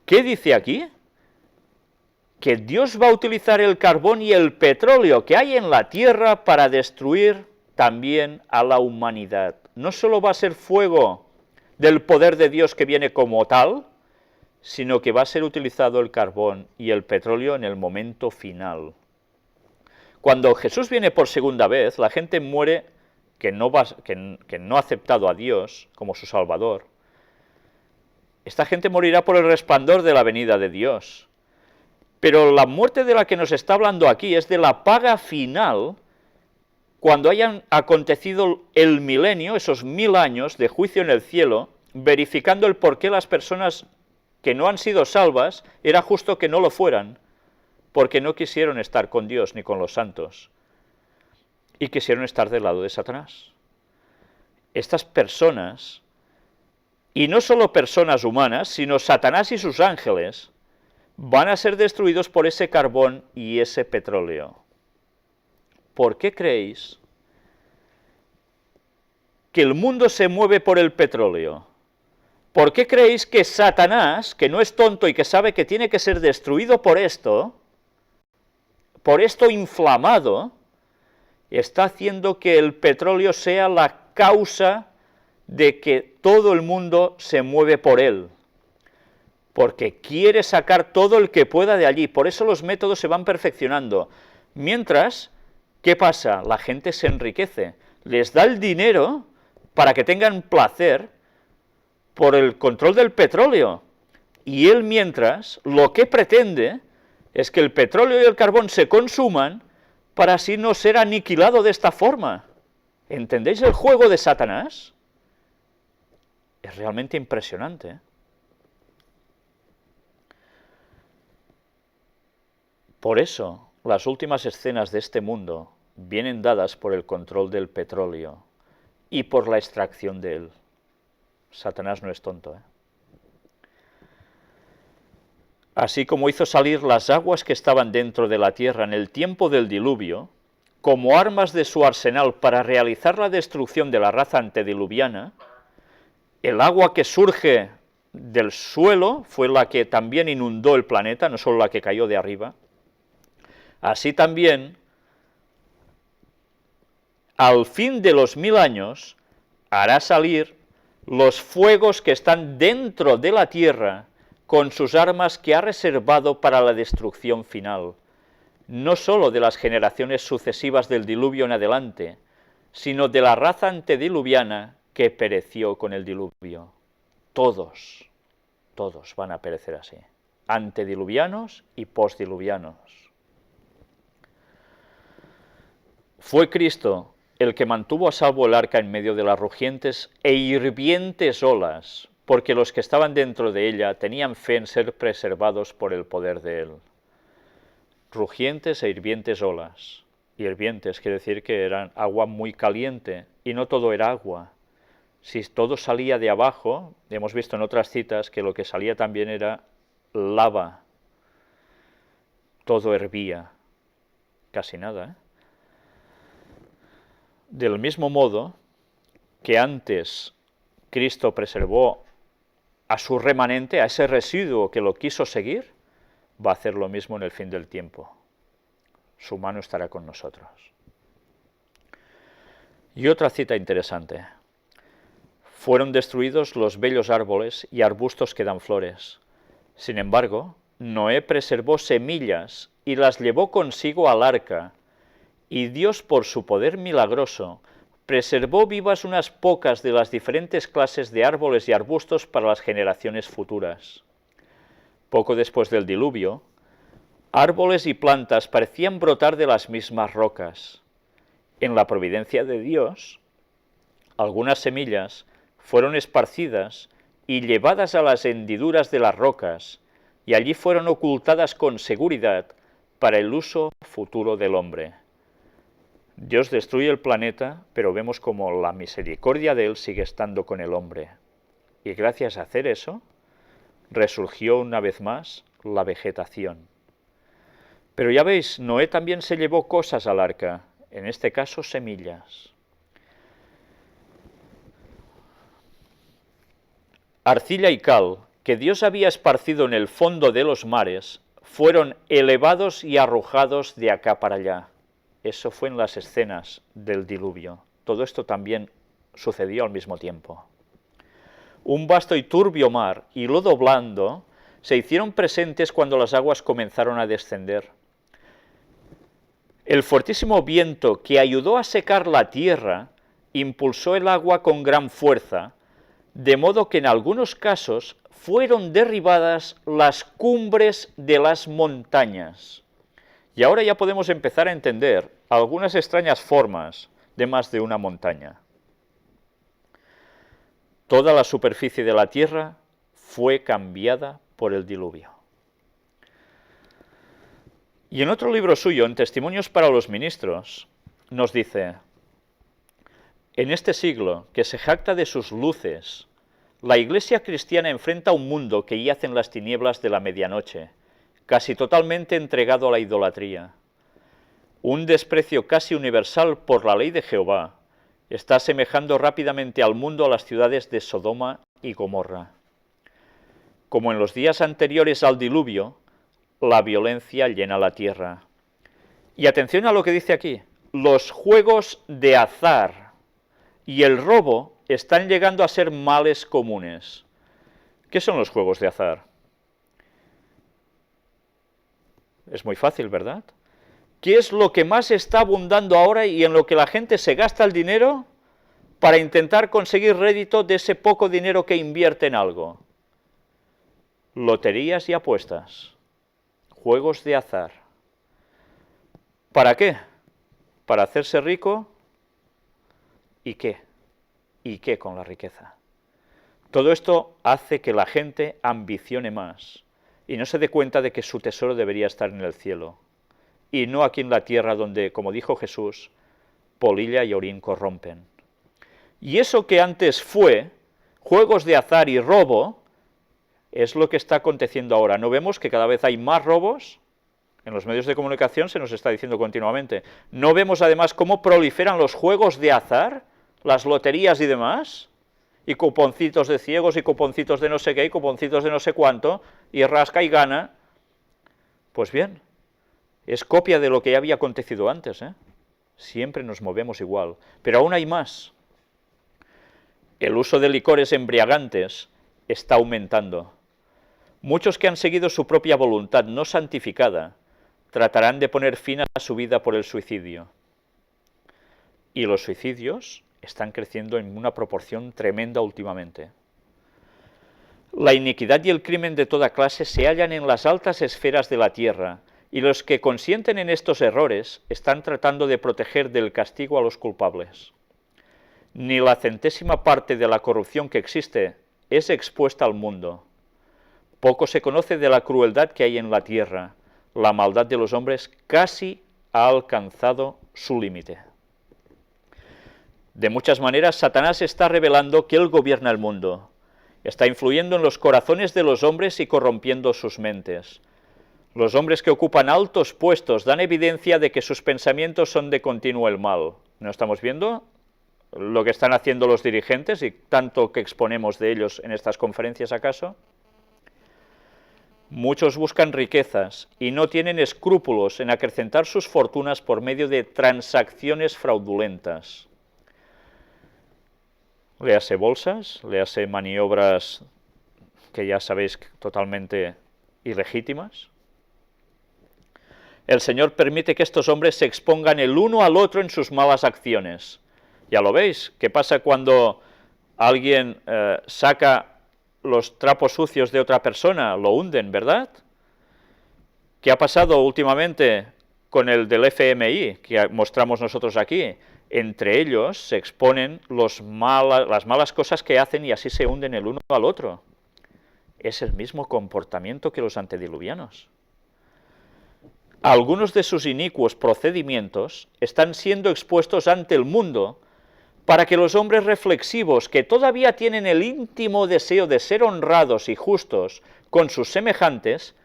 ¿Qué dice aquí? Que Dios va a utilizar el carbón y el petróleo que hay en la tierra para destruir también a la humanidad. No solo va a ser fuego del poder de Dios que viene como tal, sino que va a ser utilizado el carbón y el petróleo en el momento final. Cuando Jesús viene por segunda vez, la gente muere que no ha aceptado a Dios como su Salvador. Esta gente morirá por el resplandor de la venida de Dios. Pero la muerte de la que nos está hablando aquí es de la paga final, cuando hayan acontecido el milenio, esos 1000 años de juicio en el cielo, verificando el por qué las personas que no han sido salvas, era justo que no lo fueran, porque no quisieron estar con Dios ni con los santos, y quisieron estar del lado de Satanás. Estas personas, y no solo personas humanas, sino Satanás y sus ángeles, van a ser destruidos por ese carbón y ese petróleo. ¿Por qué creéis que el mundo se mueve por el petróleo? ¿Por qué creéis que Satanás, que no es tonto y que sabe que tiene que ser destruido por esto inflamado, está haciendo que el petróleo sea la causa de que todo el mundo se mueve por él, porque quiere sacar todo el que pueda de allí, por eso los métodos se van perfeccionando. Mientras, ¿qué pasa? La gente se enriquece, les da el dinero para que tengan placer por el control del petróleo, y él mientras lo que pretende es que el petróleo y el carbón se consuman para así no ser aniquilado de esta forma. ¿Entendéis el juego de Satanás? Es realmente impresionante, ¿eh? Por eso, las últimas escenas de este mundo vienen dadas por el control del petróleo y por la extracción de él. Satanás no es tonto, ¿eh? Así como hizo salir las aguas que estaban dentro de la tierra en el tiempo del diluvio, como armas de su arsenal para realizar la destrucción de la raza antediluviana, el agua que surge del suelo fue la que también inundó el planeta, no solo la que cayó de arriba. Así también, al fin de los 1000 años, hará salir los fuegos que están dentro de la tierra con sus armas que ha reservado para la destrucción final, no sólo de las generaciones sucesivas del diluvio en adelante, sino de la raza antediluviana que pereció con el diluvio. Todos van a perecer así, antediluvianos y postdiluvianos. Fue Cristo el que mantuvo a salvo el arca en medio de las rugientes e hirvientes olas, porque los que estaban dentro de ella tenían fe en ser preservados por el poder de él. Rugientes e hirvientes olas. Hirvientes quiere decir que eran agua muy caliente, y no todo era agua. Si todo salía de abajo, hemos visto en otras citas que lo que salía también era lava. Todo hervía. Casi nada, ¿eh? Del mismo modo que antes Cristo preservó a su remanente, a ese residuo que lo quiso seguir, va a hacer lo mismo en el fin del tiempo. Su mano estará con nosotros. Y otra cita interesante. Fueron destruidos los bellos árboles y arbustos que dan flores. Sin embargo, Noé preservó semillas y las llevó consigo al arca, y Dios, por su poder milagroso, preservó vivas unas pocas de las diferentes clases de árboles y arbustos para las generaciones futuras. Poco después del diluvio, árboles y plantas parecían brotar de las mismas rocas. En la providencia de Dios, algunas semillas fueron esparcidas y llevadas a las hendiduras de las rocas, y allí fueron ocultadas con seguridad para el uso futuro del hombre. Dios destruye el planeta, pero vemos como la misericordia de él sigue estando con el hombre. Y gracias a hacer eso, resurgió una vez más la vegetación. Pero ya veis, Noé también se llevó cosas al arca, en este caso semillas. Arcilla y cal, que Dios había esparcido en el fondo de los mares, fueron elevados y arrojados de acá para allá. Eso fue en las escenas del diluvio. Todo esto también sucedió al mismo tiempo. Un vasto y turbio mar y lodo blando se hicieron presentes cuando las aguas comenzaron a descender. El fortísimo viento que ayudó a secar la tierra impulsó el agua con gran fuerza, de modo que en algunos casos fueron derribadas las cumbres de las montañas. Y ahora ya podemos empezar a entender algunas extrañas formas de más de una montaña. Toda la superficie de la tierra fue cambiada por el diluvio. Y en otro libro suyo, en Testimonios para los Ministros, nos dice: en este siglo, que se jacta de sus luces, la Iglesia cristiana enfrenta un mundo que yace en las tinieblas de la medianoche, casi totalmente entregado a la idolatría. Un desprecio casi universal por la ley de Jehová está asemejando rápidamente al mundo a las ciudades de Sodoma y Gomorra. Como en los días anteriores al diluvio, la violencia llena la tierra. Y atención a lo que dice aquí: los juegos de azar y el robo están llegando a ser males comunes. ¿Qué son los juegos de azar? Es muy fácil, ¿verdad? ¿Qué es lo que más está abundando ahora y en lo que la gente se gasta el dinero para intentar conseguir rédito de ese poco dinero que invierte en algo? Loterías y apuestas. Juegos de azar. ¿Para qué? ¿Para hacerse rico? ¿Y qué? ¿Y qué con la riqueza? Todo esto hace que la gente ambicione más y no se dé cuenta de que su tesoro debería estar en el cielo y no aquí en la tierra donde, como dijo Jesús, polilla y orín corrompen. Y eso que antes fue juegos de azar y robo es lo que está aconteciendo ahora. ¿No vemos que cada vez hay más robos? En los medios de comunicación se nos está diciendo continuamente. ¿No vemos además cómo proliferan los juegos de azar, las loterías y demás? Y cuponcitos de ciegos, y cuponcitos de no sé qué, y cuponcitos de no sé cuánto, y rasca y gana. Pues bien, es copia de lo que ya había acontecido antes, ¿eh? Siempre nos movemos igual. Pero aún hay más. El uso de licores embriagantes está aumentando. Muchos que han seguido su propia voluntad no santificada tratarán de poner fin a su vida por el suicidio. Y los suicidios están creciendo en una proporción tremenda últimamente. La iniquidad y el crimen de toda clase se hallan en las altas esferas de la tierra, y los que consienten en estos errores están tratando de proteger del castigo a los culpables. Ni la centésima parte de la corrupción que existe es expuesta al mundo. Poco se conoce de la crueldad que hay en la tierra. La maldad de los hombres casi ha alcanzado su límite. De muchas maneras, Satanás está revelando que él gobierna el mundo. Está influyendo en los corazones de los hombres y corrompiendo sus mentes. Los hombres que ocupan altos puestos dan evidencia de que sus pensamientos son de continuo el mal. ¿No estamos viendo lo que están haciendo los dirigentes y tanto que exponemos de ellos en estas conferencias acaso? Muchos buscan riquezas y no tienen escrúpulos en acrecentar sus fortunas por medio de transacciones fraudulentas. Léase bolsas, léase maniobras que ya sabéis totalmente ilegítimas. El Señor permite que estos hombres se expongan el uno al otro en sus malas acciones. Ya lo veis, ¿qué pasa cuando alguien saca los trapos sucios de otra persona? Lo hunden, ¿verdad? ¿Qué ha pasado últimamente con el del FMI, que mostramos nosotros aquí? Entre ellos se exponen las malas cosas que hacen y así se hunden el uno al otro. Es el mismo comportamiento que los antediluvianos. Algunos de sus inicuos procedimientos están siendo expuestos ante el mundo para que los hombres reflexivos, que todavía tienen el íntimo deseo de ser honrados y justos con sus semejantes,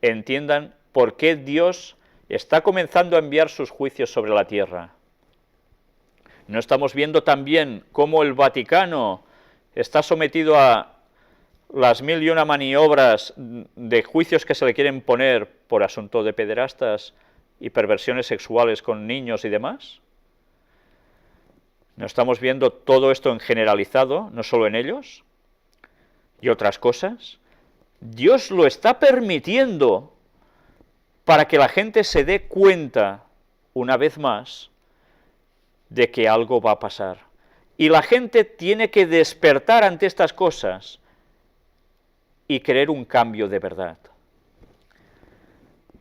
entiendan por qué Dios está comenzando a enviar sus juicios sobre la tierra. ¿No estamos viendo también cómo el Vaticano está sometido a las 1001 maniobras de juicios que se le quieren poner por asunto de pederastas y perversiones sexuales con niños y demás? ¿No estamos viendo todo esto en generalizado, no solo en ellos? ¿Y otras cosas? Dios lo está permitiendo para que la gente se dé cuenta, una vez más, de que algo va a pasar. Y la gente tiene que despertar ante estas cosas y querer un cambio de verdad.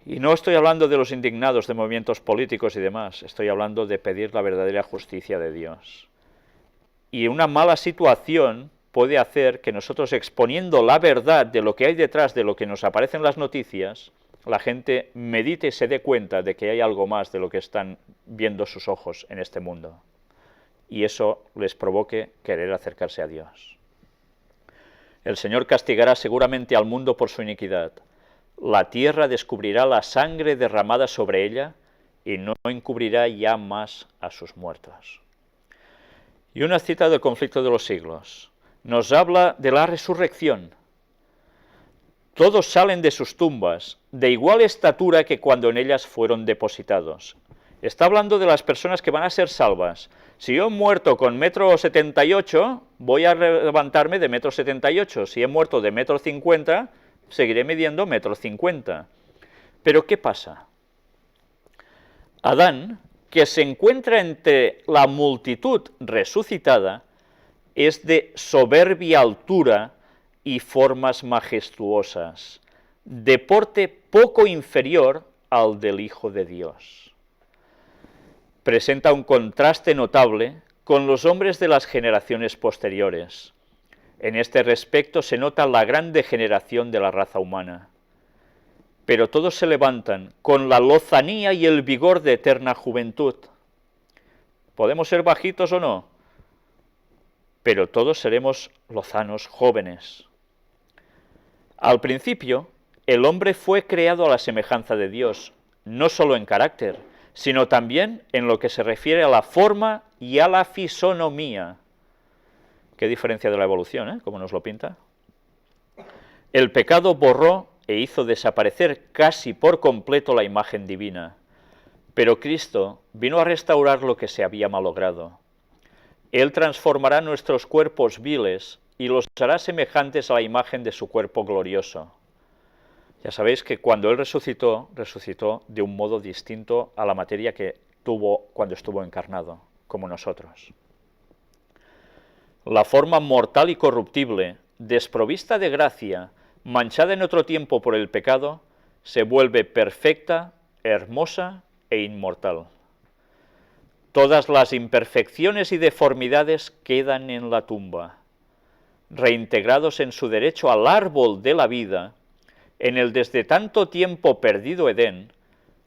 Y no estoy hablando de los indignados de movimientos políticos y demás, estoy hablando de pedir la verdadera justicia de Dios. Y una mala situación puede hacer que nosotros, exponiendo la verdad de lo que hay detrás de lo que nos aparece en las noticias, la gente medite y se dé cuenta de que hay algo más de lo que están viendo sus ojos en este mundo. Y eso les provoque querer acercarse a Dios. El Señor castigará seguramente al mundo por su iniquidad. La tierra descubrirá la sangre derramada sobre ella y no encubrirá ya más a sus muertos. Y una cita del conflicto de los siglos. Nos habla de la resurrección. Todos salen de sus tumbas, de igual estatura que cuando en ellas fueron depositados. Está hablando de las personas que van a ser salvas. Si yo he muerto con 1,78 m, voy a levantarme de 1,78 m. Si he muerto de 1,50 m, seguiré midiendo 1,50 m. Pero ¿qué pasa? Adán, que se encuentra entre la multitud resucitada, es de soberbia altura y formas majestuosas, de porte poco inferior al del Hijo de Dios. Presenta un contraste notable con los hombres de las generaciones posteriores. En este respecto se nota la gran degeneración de la raza humana. Pero todos se levantan con la lozanía y el vigor de eterna juventud. Podemos ser bajitos o no, pero todos seremos lozanos jóvenes. Al principio, el hombre fue creado a la semejanza de Dios, no solo en carácter, sino también en lo que se refiere a la forma y a la fisonomía. Qué diferencia de la evolución, ¿eh? Como nos lo pinta. El pecado borró e hizo desaparecer casi por completo la imagen divina, pero Cristo vino a restaurar lo que se había malogrado. Él transformará nuestros cuerpos viles y los hará semejantes a la imagen de su cuerpo glorioso. Ya sabéis que cuando Él resucitó, resucitó de un modo distinto a la materia que tuvo cuando estuvo encarnado, como nosotros. La forma mortal y corruptible, desprovista de gracia, manchada en otro tiempo por el pecado, se vuelve perfecta, hermosa e inmortal. Todas las imperfecciones y deformidades quedan en la tumba. Reintegrados en su derecho al árbol de la vida, en el desde tanto tiempo perdido Edén,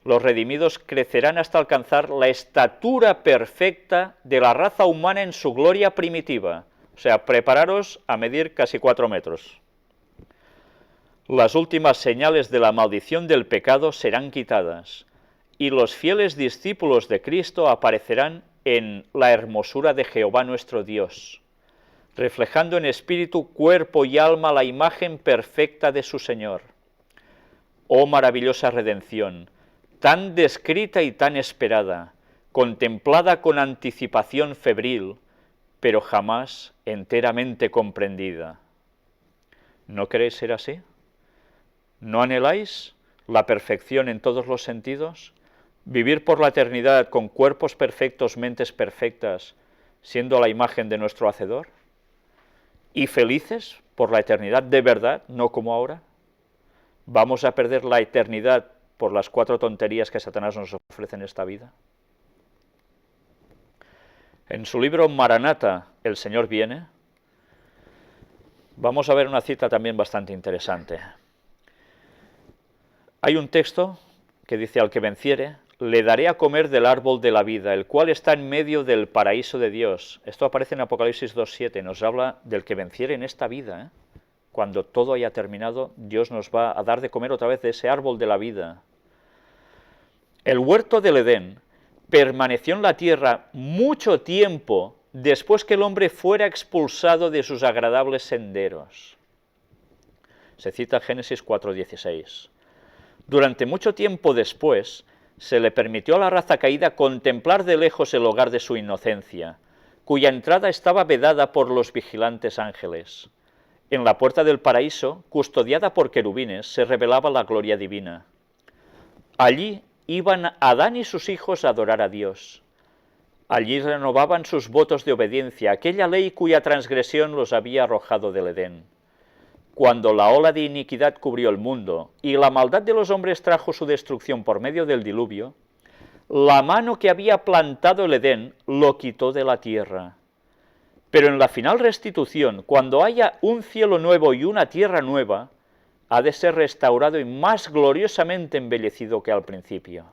los redimidos crecerán hasta alcanzar la estatura perfecta de la raza humana en su gloria primitiva. O sea, prepararos a medir casi 4 metros. Las últimas señales de la maldición del pecado serán quitadas, y los fieles discípulos de Cristo aparecerán en la hermosura de Jehová nuestro Dios, reflejando en espíritu, cuerpo y alma la imagen perfecta de su Señor. Oh maravillosa redención, tan descrita y tan esperada, contemplada con anticipación febril, pero jamás enteramente comprendida. ¿No queréis ser así? ¿No anheláis la perfección en todos los sentidos? ¿Vivir por la eternidad con cuerpos perfectos, mentes perfectas, siendo la imagen de nuestro Hacedor? ¿Y felices por la eternidad de verdad, no como ahora? ¿Vamos a perder la eternidad por las 4 tonterías que Satanás nos ofrece en esta vida? En su libro Maranata, El Señor viene, vamos a ver una cita también bastante interesante. Hay un texto que dice: al que venciere, le daré a comer del árbol de la vida, el cual está en medio del paraíso de Dios. Esto aparece en Apocalipsis 2:7, nos habla del que venciere en esta vida, ¿eh? Cuando todo haya terminado, Dios nos va a dar de comer otra vez de ese árbol de la vida. El huerto del Edén permaneció en la tierra mucho tiempo después que el hombre fuera expulsado de sus agradables senderos. Se cita Génesis 4:16. Durante mucho tiempo después, se le permitió a la raza caída contemplar de lejos el hogar de su inocencia, cuya entrada estaba vedada por los vigilantes ángeles. En la puerta del paraíso, custodiada por querubines, se revelaba la gloria divina. Allí iban Adán y sus hijos a adorar a Dios. Allí renovaban sus votos de obediencia, aquella ley cuya transgresión los había arrojado del Edén. Cuando la ola de iniquidad cubrió el mundo y la maldad de los hombres trajo su destrucción por medio del diluvio, la mano que había plantado el Edén lo quitó de la tierra. Pero en la final restitución, cuando haya un cielo nuevo y una tierra nueva, ha de ser restaurado y más gloriosamente embellecido que al principio.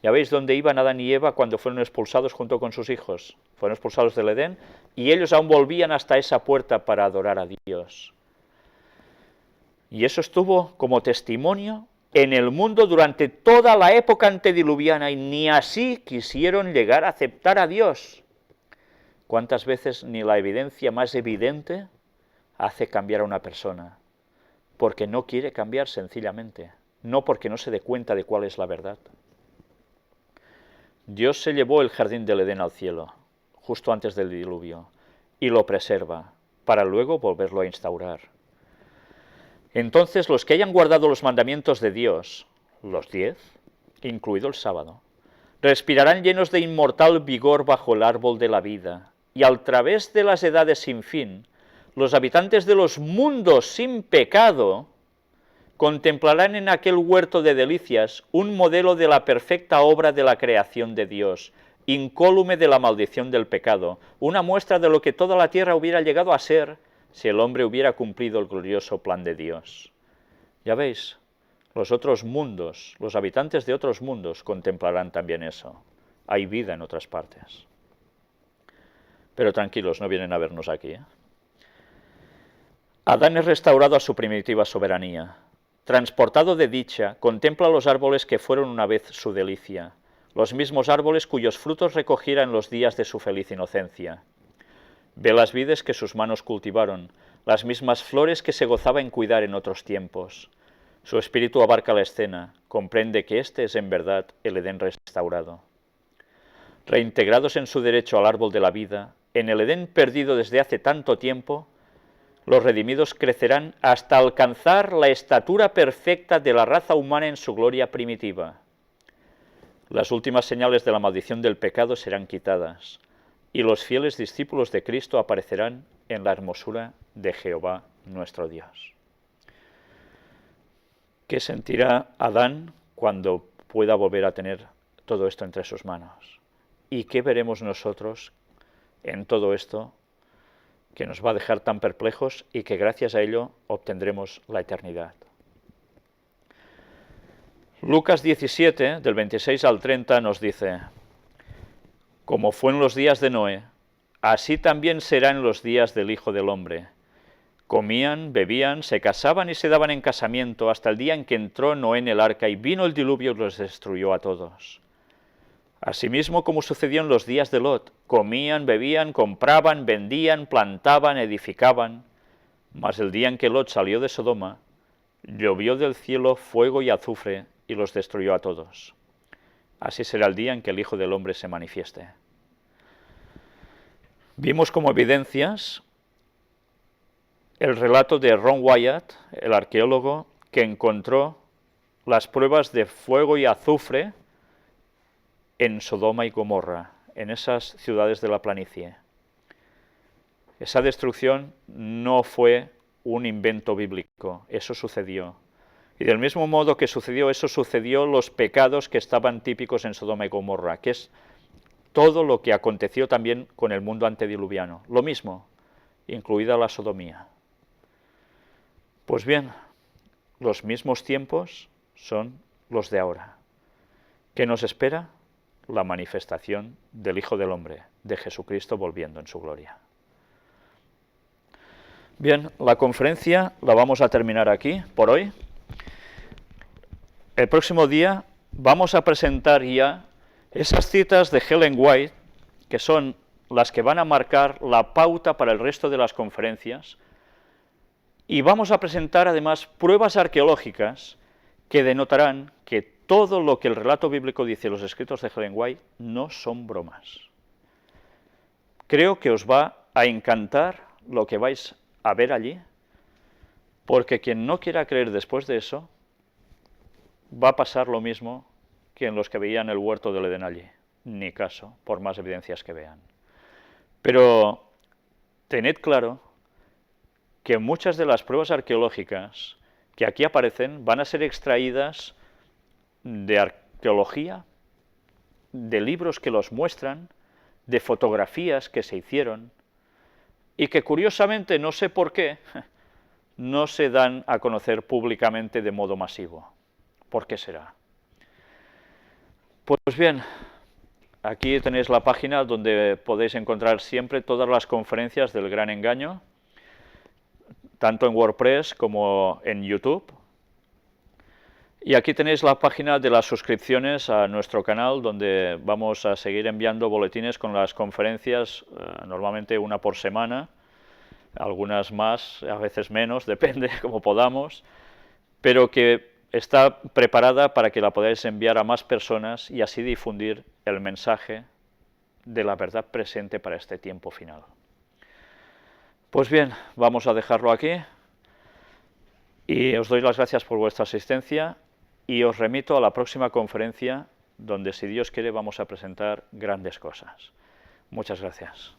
¿Ya veis dónde iban Adán y Eva cuando fueron expulsados junto con sus hijos? Fueron expulsados del Edén y ellos aún volvían hasta esa puerta para adorar a Dios. Y eso estuvo como testimonio en el mundo durante toda la época antediluviana, y ni así quisieron llegar a aceptar a Dios. ¿Cuántas veces ni la evidencia más evidente hace cambiar a una persona? Porque no quiere cambiar sencillamente, no porque no se dé cuenta de cuál es la verdad. Dios se llevó el jardín del Edén al cielo, justo antes del diluvio, y lo preserva, para luego volverlo a instaurar. Entonces los que hayan guardado los mandamientos de Dios, los 10, incluido el sábado, respirarán llenos de inmortal vigor bajo el árbol de la vida, y al través de las edades sin fin, los habitantes de los mundos sin pecado contemplarán en aquel huerto de delicias un modelo de la perfecta obra de la creación de Dios, incólume de la maldición del pecado, una muestra de lo que toda la tierra hubiera llegado a ser si el hombre hubiera cumplido el glorioso plan de Dios. Ya veis, los otros mundos, los habitantes de otros mundos contemplarán también eso. Hay vida en otras partes. Pero tranquilos, no vienen a vernos aquí, ¿eh? Adán es restaurado a su primitiva soberanía. Transportado de dicha, contempla los árboles que fueron una vez su delicia, los mismos árboles cuyos frutos recogiera en los días de su feliz inocencia. Ve las vides que sus manos cultivaron, las mismas flores que se gozaba en cuidar en otros tiempos. Su espíritu abarca la escena, comprende que este es en verdad el Edén restaurado. Reintegrados en su derecho al árbol de la vida, en el Edén perdido desde hace tanto tiempo, los redimidos crecerán hasta alcanzar la estatura perfecta de la raza humana en su gloria primitiva. Las últimas señales de la maldición del pecado serán quitadas, y los fieles discípulos de Cristo aparecerán en la hermosura de Jehová nuestro Dios. ¿Qué sentirá Adán cuando pueda volver a tener todo esto entre sus manos? ¿Y qué veremos nosotros en todo esto que nos va a dejar tan perplejos y que gracias a ello obtendremos la eternidad? Lucas 17, del 26 al 30, nos dice: como fue en los días de Noé, así también será en los días del Hijo del Hombre. Comían, bebían, se casaban y se daban en casamiento hasta el día en que entró Noé en el arca y vino el diluvio y los destruyó a todos. Asimismo, como sucedió en los días de Lot, comían, bebían, compraban, vendían, plantaban, edificaban. Mas el día en que Lot salió de Sodoma, llovió del cielo fuego y azufre y los destruyó a todos. Así será el día en que el Hijo del Hombre se manifieste. Vimos como evidencias el relato de Ron Wyatt, el arqueólogo, que encontró las pruebas de fuego y azufre en Sodoma y Gomorra, en esas ciudades de la planicie. Esa destrucción no fue un invento bíblico, eso sucedió. Y del mismo modo que sucedió eso, sucedió los pecados que estaban típicos en Sodoma y Gomorra, que es todo lo que aconteció también con el mundo antediluviano. Lo mismo, incluida la sodomía. Pues bien, los mismos tiempos son los de ahora. ¿Qué nos espera? La manifestación del Hijo del Hombre, de Jesucristo volviendo en su gloria. Bien, la conferencia la vamos a terminar aquí por hoy. El próximo día vamos a presentar ya esas citas de Ellen White, que son las que van a marcar la pauta para el resto de las conferencias, y vamos a presentar además pruebas arqueológicas que denotarán que todo lo que el relato bíblico dice en los escritos de Ellen White no son bromas. Creo que os va a encantar lo que vais a ver allí, porque quien no quiera creer después de eso, va a pasar lo mismo que en los que veían el huerto del Edén allí. Ni caso, por más evidencias que vean. Pero tened claro que muchas de las pruebas arqueológicas que aquí aparecen van a ser extraídas de arqueología, de libros que los muestran, de fotografías que se hicieron, y que curiosamente, no sé por qué, no se dan a conocer públicamente de modo masivo. ¿Por qué será? Pues bien, aquí tenéis la página donde podéis encontrar siempre todas las conferencias del Gran Engaño, tanto en WordPress como en YouTube. Y aquí tenéis la página de las suscripciones a nuestro canal, donde vamos a seguir enviando boletines con las conferencias, normalmente una por semana, algunas más, a veces menos, depende como podamos, pero que está preparada para que la podáis enviar a más personas y así difundir el mensaje de la verdad presente para este tiempo final. Pues bien, vamos a dejarlo aquí y os doy las gracias por vuestra asistencia y os remito a la próxima conferencia donde, si Dios quiere, vamos a presentar grandes cosas. Muchas gracias.